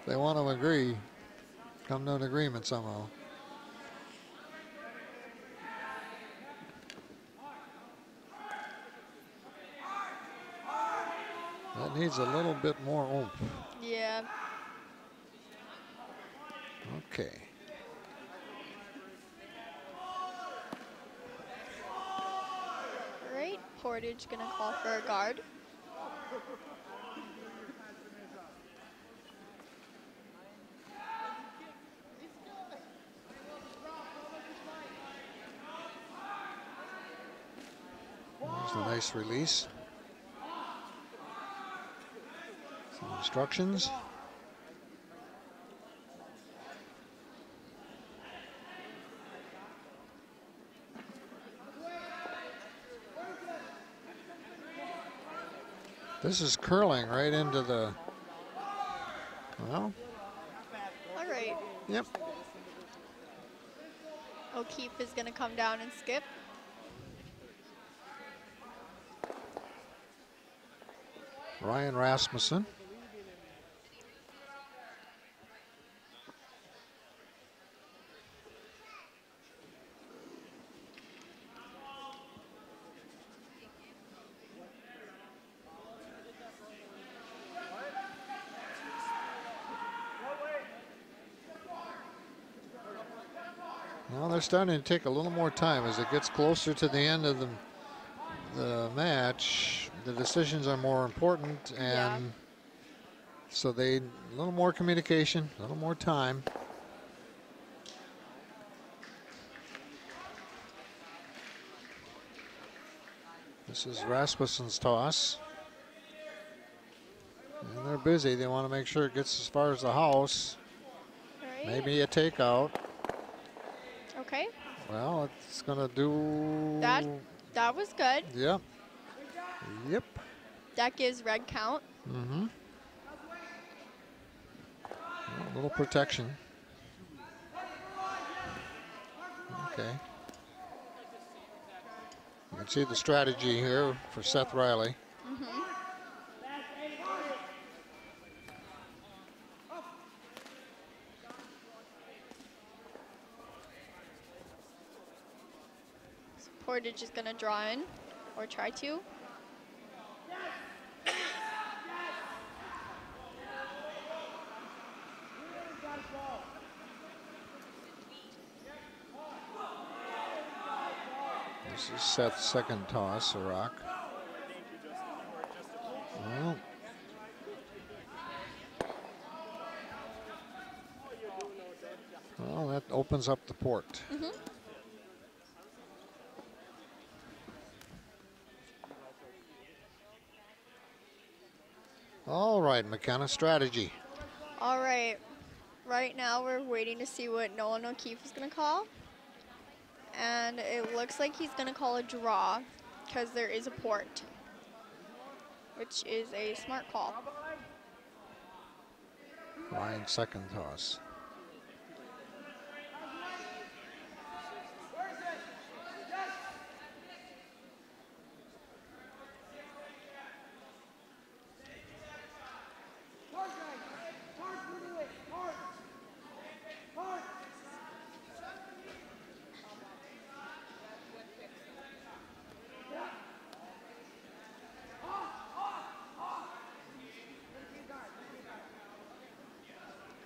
they want to agree, come to an agreement somehow. That needs a little bit more oomph. Yeah. Okay. All right. Portage gonna call for a guard. There's a nice release. Some instructions. This is curling right into the, well, All right. yep. O'Keefe is gonna come down and skip. Ryan Rasmussen. Well, they're starting to take a little more time as it gets closer to the end of the match. The decisions are more important, and so a little more communication, a little more time. This is Rasmussen's toss. And they're busy. They want to make sure it gets as far as the house. Right. Maybe a takeout. Okay. Well, it's going to do... That was good. Yep. Yep. That gives red count. Mm-hmm. A little protection. Okay. You can see the strategy here for Seth Riley. Mm-hmm. So Portage is gonna draw in, or try to. This is Seth's second toss, a rock. Well, that opens up the port. Mm-hmm. All right, McKenna, strategy. All right. Right now we're waiting to see what Nolan O'Keefe is gonna call. And it looks like he's gonna call a draw because there is a port, which is a smart call. Ryan's second toss.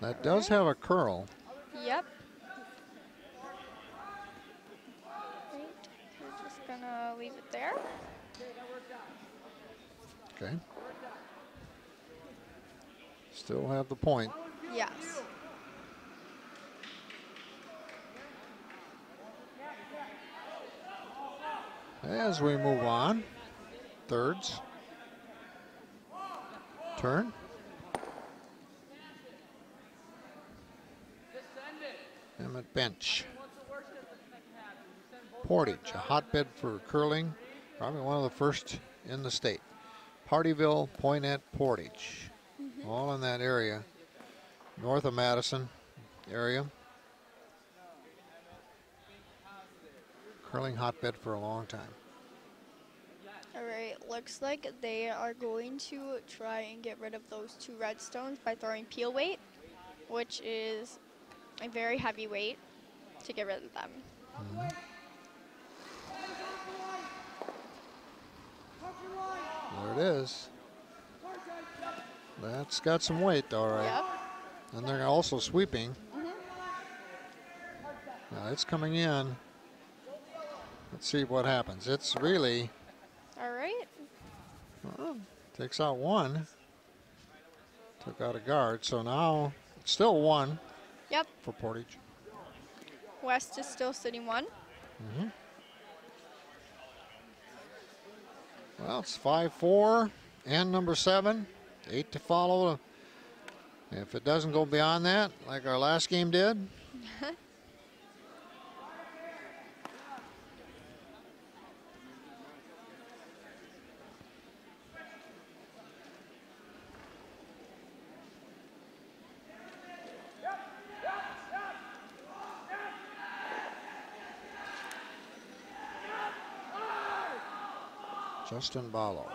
That does have a curl. Yep. Right. We're just gonna leave it there. Okay. Still have the point. Yes. As we move on, thirds. Turn. Emmett bench. Portage, a hotbed for curling, probably one of the first in the state. Partyville, Poinette, Portage, all in that area, north of Madison area. Curling hotbed for a long time. All right. Looks like they are going to try and get rid of those two red stones by throwing peel weight, which is a very heavy weight to get rid of them. There it is. That's got some weight, all right. Yep. And they're also sweeping. Mhm. Now it's coming in. Let's see what happens. It's really, All right. well, takes out one. Took out a guard. So now it's still one Yep. for Portage. West is still sitting 1. Mhm. Well, it's 5-4 and number 7. 8 to follow. If it doesn't go beyond that, like our last game did. Justin Barlow.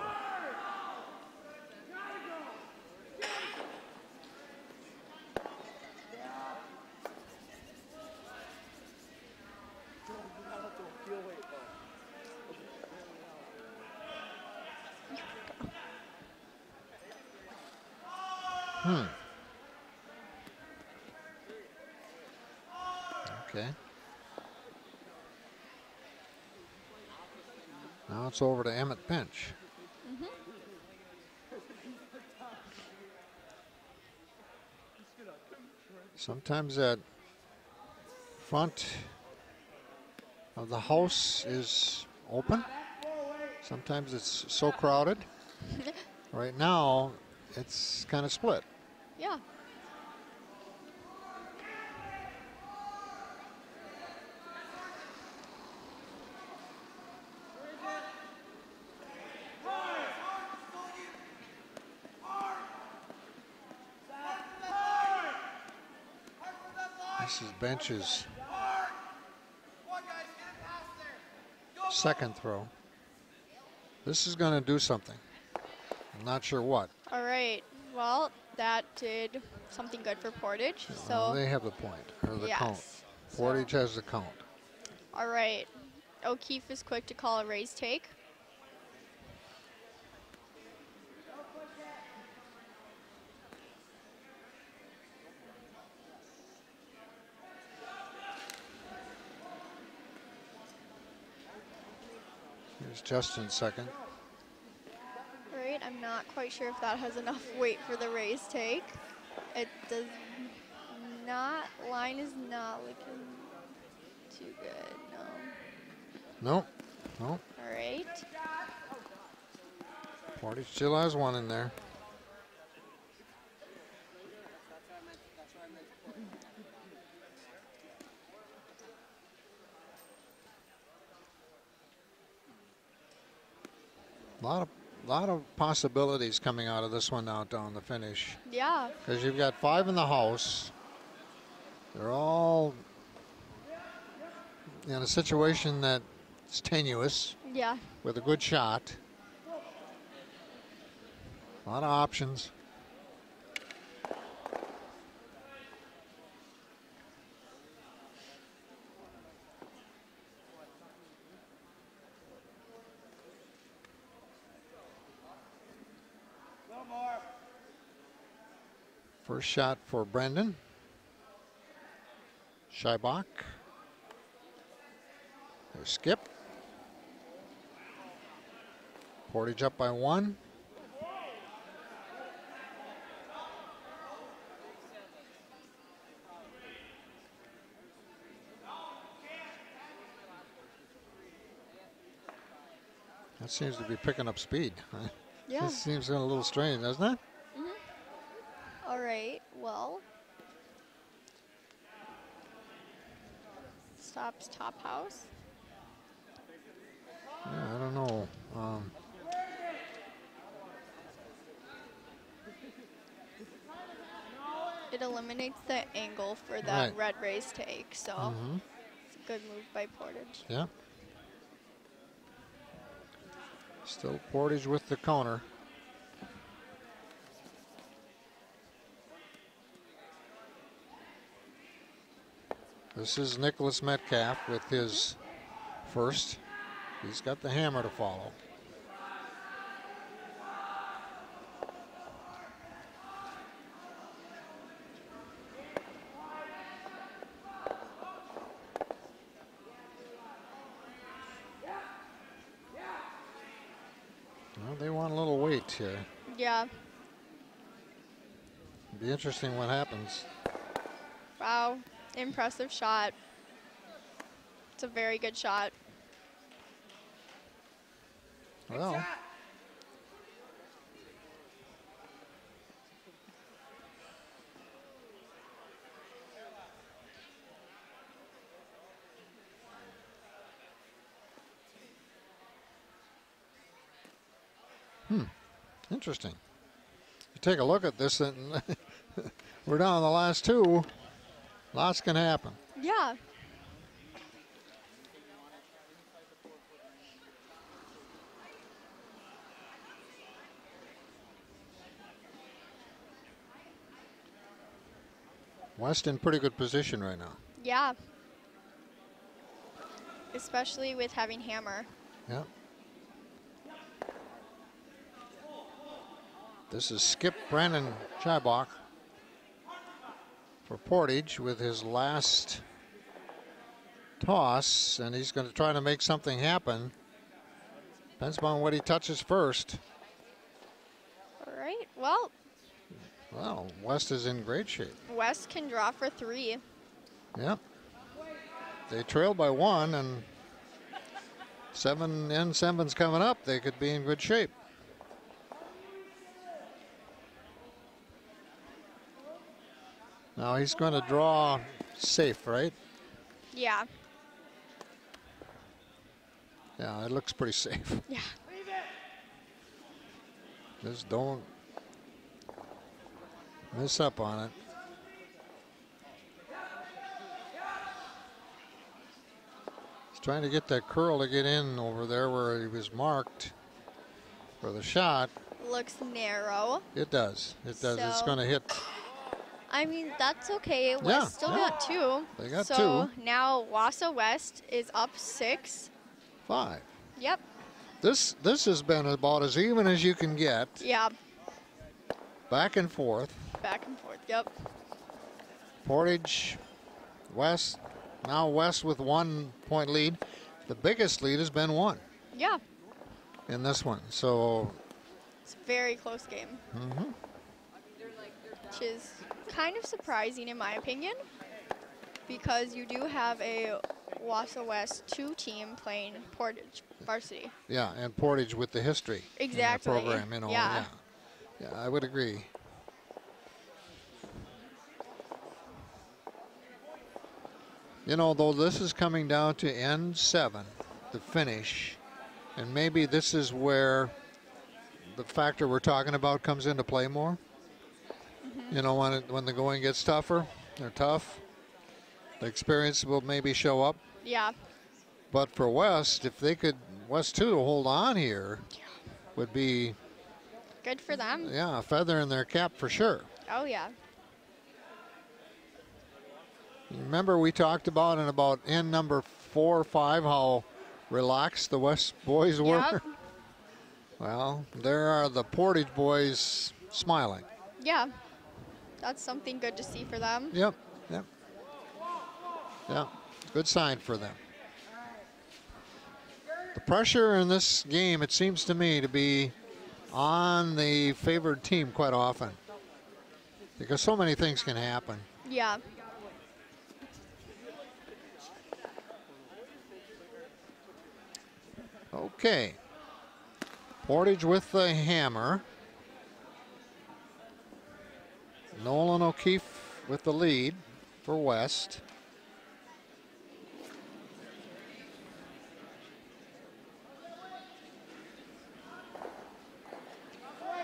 Okay. Now it's over to Emmett Pinch. Mhm. Sometimes that front of the house is open. Sometimes it's so crowded. Right now, it's kind of split. Yeah. This is Bench's second throw. This is going to do something. I'm not sure what. All right. Well, that did something good for Portage. Well, So, they have the point, or the count. yes. Portage has the count. All right. O'Keefe is quick to call a raise take. Here's Justin second. All right. I'm not quite sure if that has enough weight for the raise take. It does not. Line is not looking too good. No. Nope. Nope. All right. Portage still has one in there. Lot of possibilities coming out of this one now down the finish. Yeah. Because you've got 5 in the house. They're all in a situation that's tenuous Yeah. with a good shot. A lot of options. First shot for Brendan. Scheibach. There's Skip. Portage up by 1. That seems to be picking up speed. Yeah. This seems a little strange, doesn't it? All right. Well. Stops top house. Yeah, I don't know. It eliminates the angle for that Right. red raise take, so Mhm. it's a good move by Portage. Yeah. Still Portage with the counter. This is Nicholas Metcalf with his first. He's got the hammer to follow. Well, they want a little weight here. Yeah. It'll be interesting what happens. Wow. Impressive shot. It's a very good shot. Well, interesting. You take a look at this, and we're down to the last two. Lots can happen. Yeah. West in pretty good position right now. Yeah. Especially with having hammer. Yeah. This is Skip Brandon Chybach for Portage with his last toss, and he's going to try to make something happen. Depends upon what he touches first. All right. Well, West is in great shape. West can draw for 3. Yep. They trail by 1, and 7's coming up. They could be in good shape. Now he's going to draw safe, right? Yeah. Yeah, it looks pretty safe. Yeah. Just don't miss up on it. He's trying to get that curl to get in over there where he was marked for the shot. Looks narrow. It does. It does. It's So- going to hit. I mean, that's okay. West Yeah, still yeah. got 2. They got so 2. now Wausau West is up 6. 5. Yep. This has been about as even as you can get. Yeah. Back and forth. Back and forth. Yep. Portage, West. Now West with 1 point lead. The biggest lead has been 1 Yeah. in this one. So It's a very close game. Which is kind of surprising in my opinion, because you do have a Wausau West 2 team playing Portage varsity. yeah, and Portage with the history Exactly. in the program, you know. Yeah. Yeah, I would agree. You know, though this is coming down to N7, the finish, and maybe this is where the factor we're talking about comes into play more. You know, when the going gets tougher, they're tough. The experience will maybe show up. Yeah. But for West, if they could, West 2 to hold on here would be, Good for them. yeah, a feather in their cap for sure. Oh yeah. Remember we talked about in number 4 or 5 how relaxed the West boys were? Yep. Well, there are the Portage boys smiling. Yeah. That's something good to see for them. Yep, yep. Yeah, good sign for them. The pressure in this game, it seems to me, to be on the favored team quite often, because so many things can happen. Yeah. Okay. Portage with the hammer. Nolan O'Keefe with the lead for West.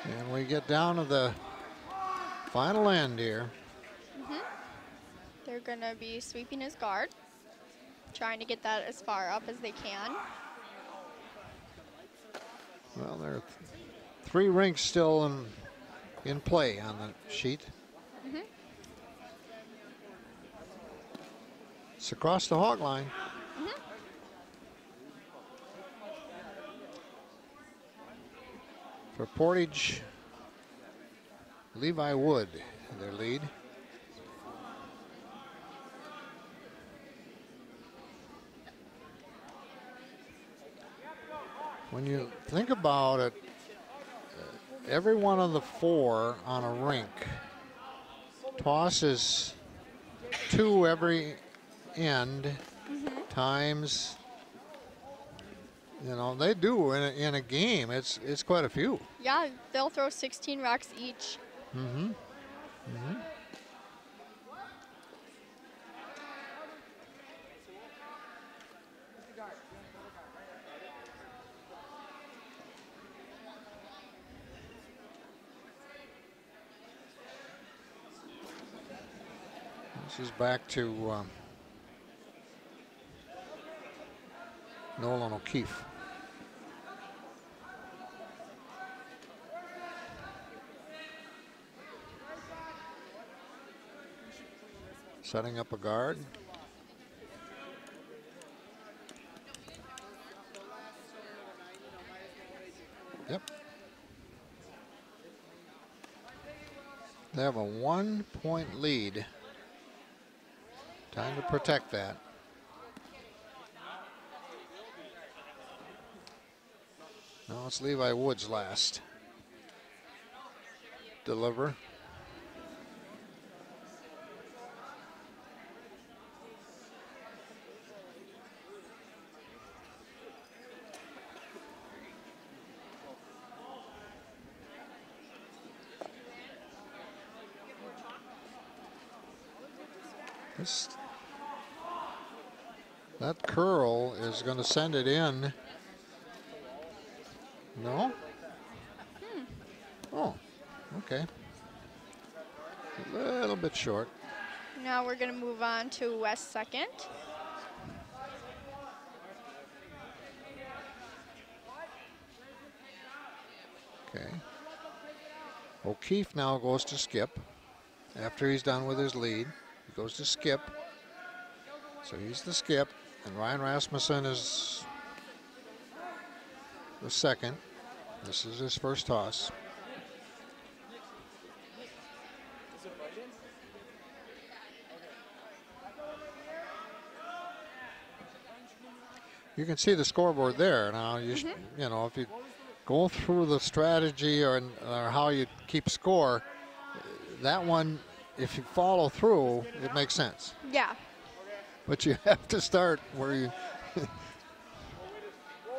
And we get down to the final end here. They're going to be sweeping his guard, trying to get that as far up as they can. Well, there are 3 rinks still in play on the sheet. It's across the hog line. For Portage, Levi Wood, their lead. When you think about it, every one of the 4 on a rink tosses 2 every end times, you know, they do in a game. It's quite a few. Yeah, they'll throw 16 rocks each. Mm-hmm. This is back to Nolan O'Keefe. Setting up a guard. Yep. They have a 1-point lead. Time to protect that. Now it's Levi Woods last. Deliver. That curl is going to send it in. No? Oh, okay. A little bit short. Now we're going to move on to West second. Okay. O'Keefe now goes to skip. After he's done with his lead, he goes to skip. So he's the skip, and Ryan Rasmussen is the second. This is his first toss. You can see the scoreboard there. Now, you know, if you go through the strategy or how you keep score, that one, if you follow through, it makes sense. Yeah. But you have to start where you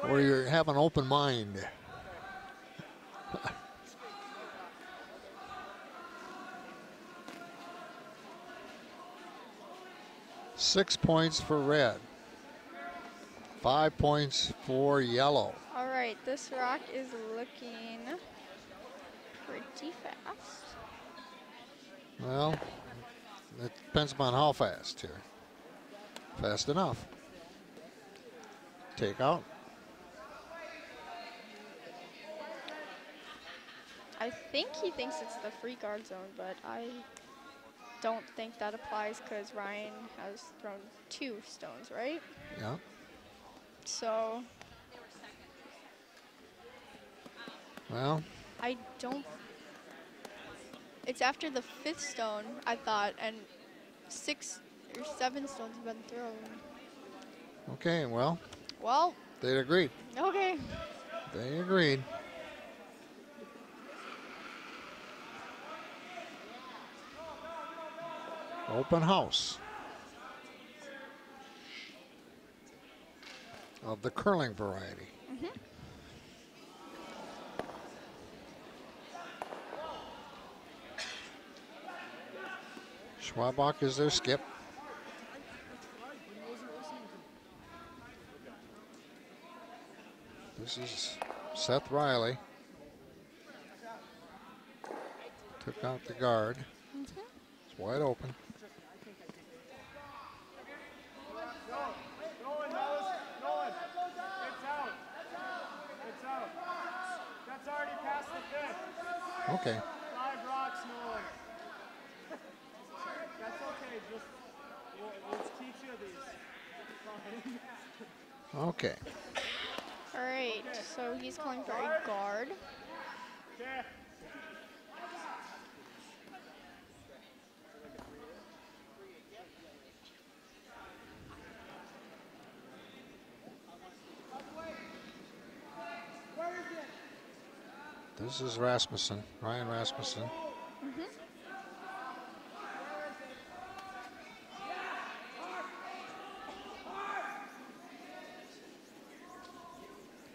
where you have an open mind. Six points for red. 5 points for yellow. All right, this rock is looking pretty fast. Well, it depends upon how fast here. Fast enough. Take out. I think he thinks it's the free guard zone, but I don't think that applies because Ryan has thrown 2 stones, right? Yeah. So Well, I don't. It's after the 5th stone, I thought, and 6 or 7 stones have been thrown. okay, well, Well, they agreed. okay. They agreed. Open house of the curling variety. Schwabach is their skip. This is Seth Riley. Took out the guard. It's wide open. That's already past the 5th. Okay. 5 rocks, Nolan. That's okay. Just we'll teach you these. Okay. All right, so he's calling for a guard. Okay. This is Rasmussen, Ryan Rasmussen.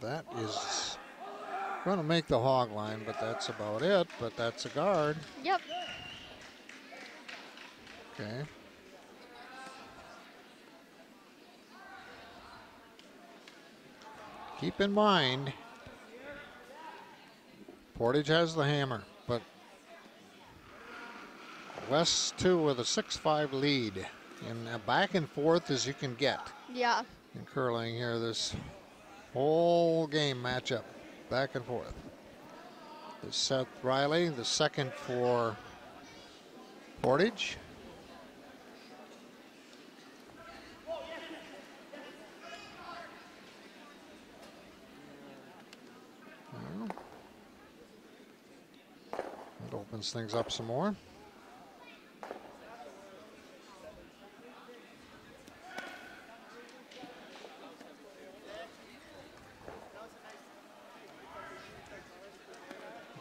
That is going to make the hog line, but that's about it. But that's a guard. Yep. Okay. Keep in mind, Portage has the hammer, but West 2 with a 6-5 lead. And back and forth as you can get Yeah. in curling here. This whole game matchup, back and forth. This Seth Riley, the second for Portage. Well, that opens things up some more.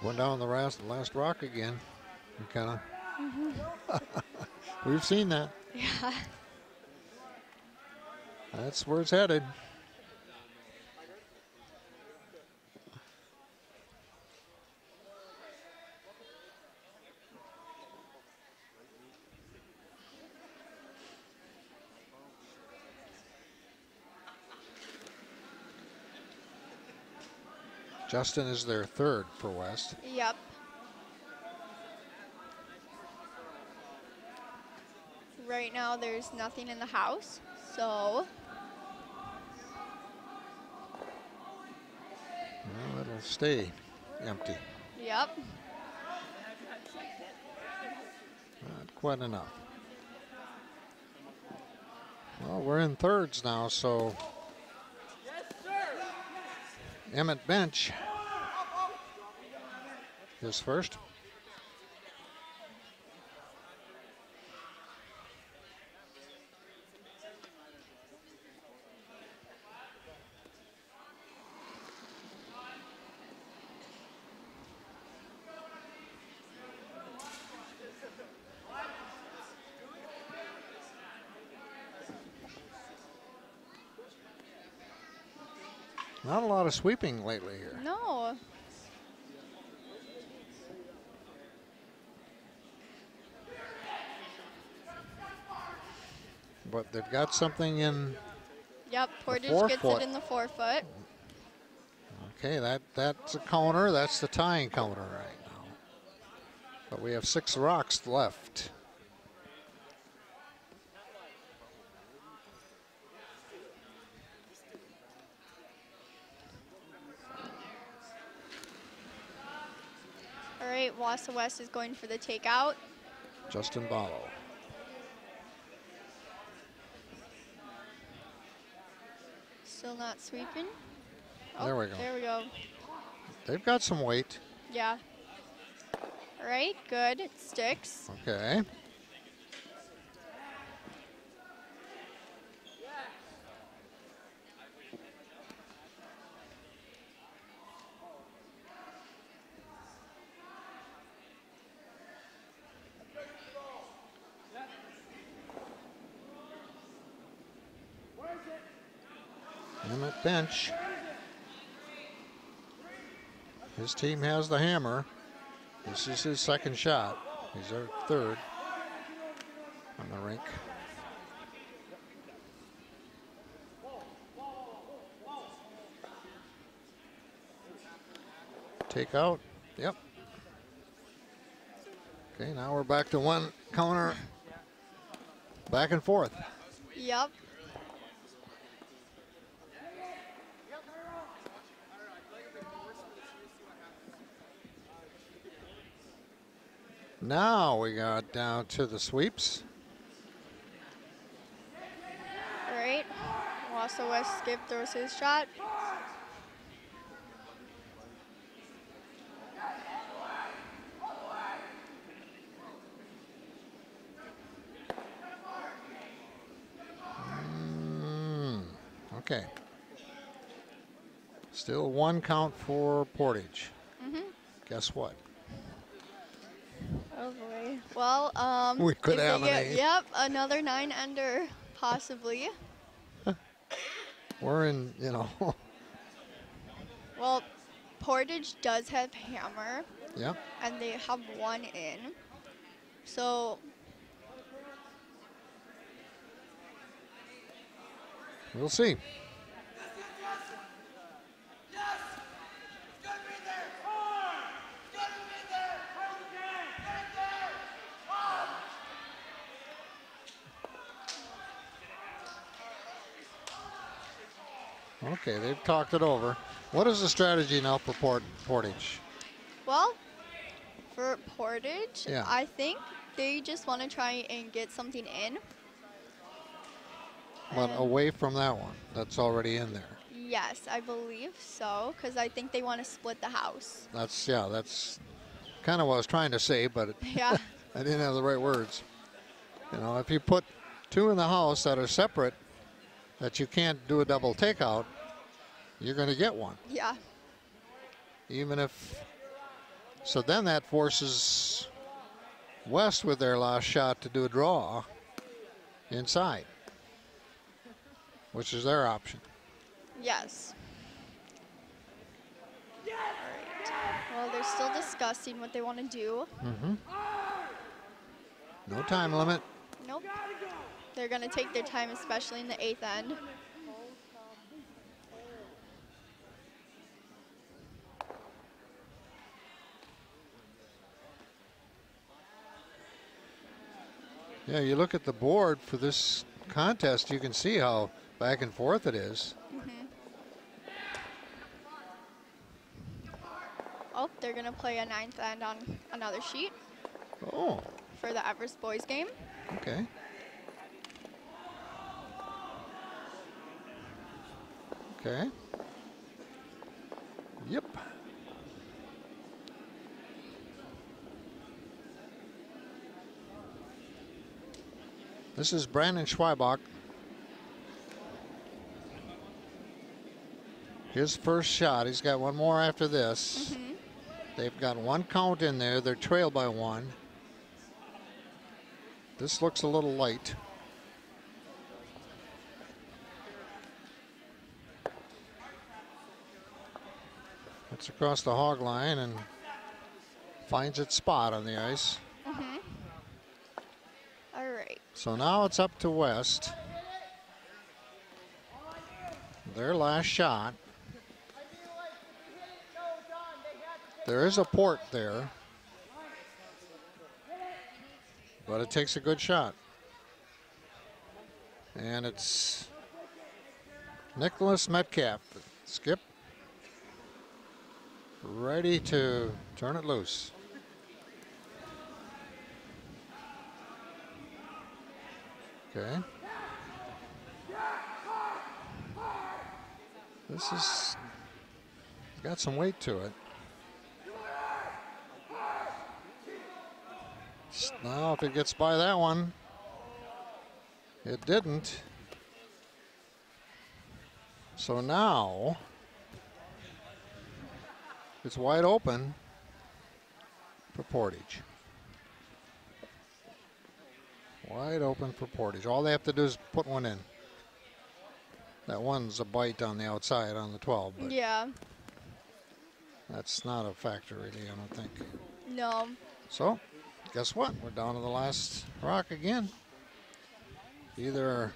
Went down the last rock again. Kind of. We've seen that. Yeah. That's where it's headed. Justin is their third for West. Yep. Right now there's nothing in the house, so Well, it'll stay empty. yep. Not quite enough. Well, we're in thirds now, so Emmett Bench is first. Not a lot of sweeping lately here. No. But they've got something in. Yep, Portage 4 gets foot. it in the 4 foot. Okay, that's a counter. That's the tying counter right now. But we have 6 rocks left. All right, Wausau West is going for the takeout. Justin Ballo. Still not sweeping. There we go. There we go. They've got some weight. Yeah. All right, good. It sticks. Okay. Emmett Bench. His team has the hammer. This is his second shot. He's our third on the rink. Take out. Yep. Okay, now we're back to one counter. Back and forth. Yep. Now we got down to the sweeps. All right. Wausau West Skip throws his shot. Okay. Still one count for Portage. guess what? Oh boy. Well, We could if they have an get, eight. yep, another 9-ender possibly. We're in, you know. Well, Portage does have hammer, Yep. and they have 1 in. So We'll see. Okay, they've talked it over. What is the strategy now for Portage? well, for Portage, Yeah. I think they just want to try and get something in. But And away from that one, that's already in there. yes, I believe so, because I think they want to split the house. That's kind of what I was trying to say, but Yeah. I didn't have the right words. You know, if you put 2 in the house that are separate, that you can't do a double takeout, you're going to get one. Yeah. Even if, so then that forces West with their last shot to do a draw inside, which is their option. Yes. All right. Well, they're still discussing what they want to do. No time limit. Nope. They're going to take their time, especially in the 8th end. Yeah, you look at the board for this contest, you can see how back and forth it is. Oh, they're going to play a 9th end on another sheet Oh, for the Everest boys game. okay. Okay. Yep. This is Brandon Schweibach. His first shot. He's got one more after this. They've got 1 count in there. They're trailed by 1. This looks a little light. It's across the hog line and finds its spot on the ice. All right. So now it's up to West. Their last shot. There is a port there, but it takes a good shot. And it's Nicholas Metcalf. Skip. Ready to turn it loose. Okay. This is got some weight to it. Now if it gets by that one, it didn't. So now it's wide open for Portage. Wide open for Portage. All they have to do is put one in. That one's a bite on the outside on the 12, but Yeah. that's not a factor really, I don't think. No. So, guess what? We're down to the last rock again. Either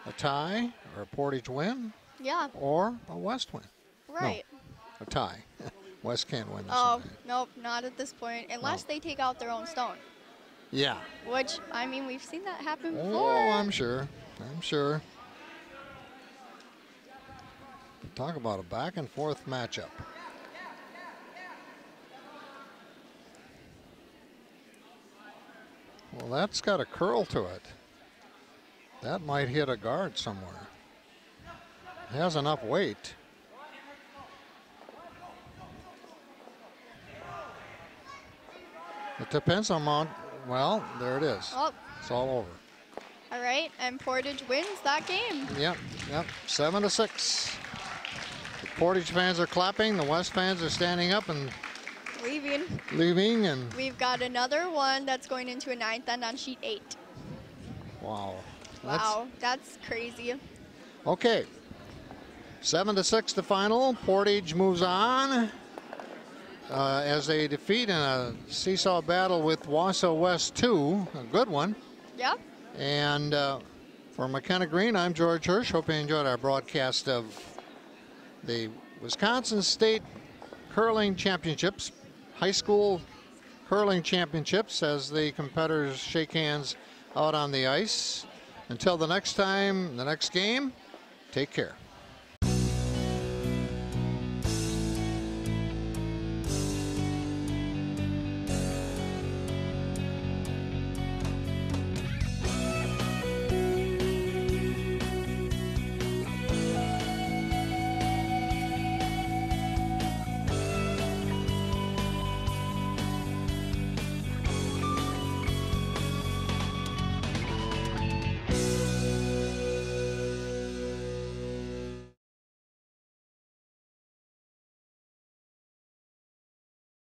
a tie or a Portage win Yeah. or a West win. Right. A tie. West can't win this Oh, one. nope, not at this point, unless they take out their own stone. Yeah. Which, I mean, we've seen that happen before. Oh, I'm sure. I'm sure. Talk about a back and forth matchup. Well, that's got a curl to it. That might hit a guard somewhere. It has enough weight. It depends on Mount. Well, there it is. Oh, It's all over. all right, and Portage wins that game. Yep, 7-6. The Portage fans are clapping. The West fans are standing up and leaving, and We've got another one that's going into a 9th end on sheet 8. wow. Wow, that's crazy. Okay. 7-6 the final. Portage moves on as they defeat in a seesaw battle with Wausau West 2, a good one. Yep. And for McKenna Green, I'm George Hirsch. Hope you enjoyed our broadcast of the Wisconsin State Curling Championships, high school curling championships, as the competitors shake hands out on the ice. Until the next time, the next game, take care.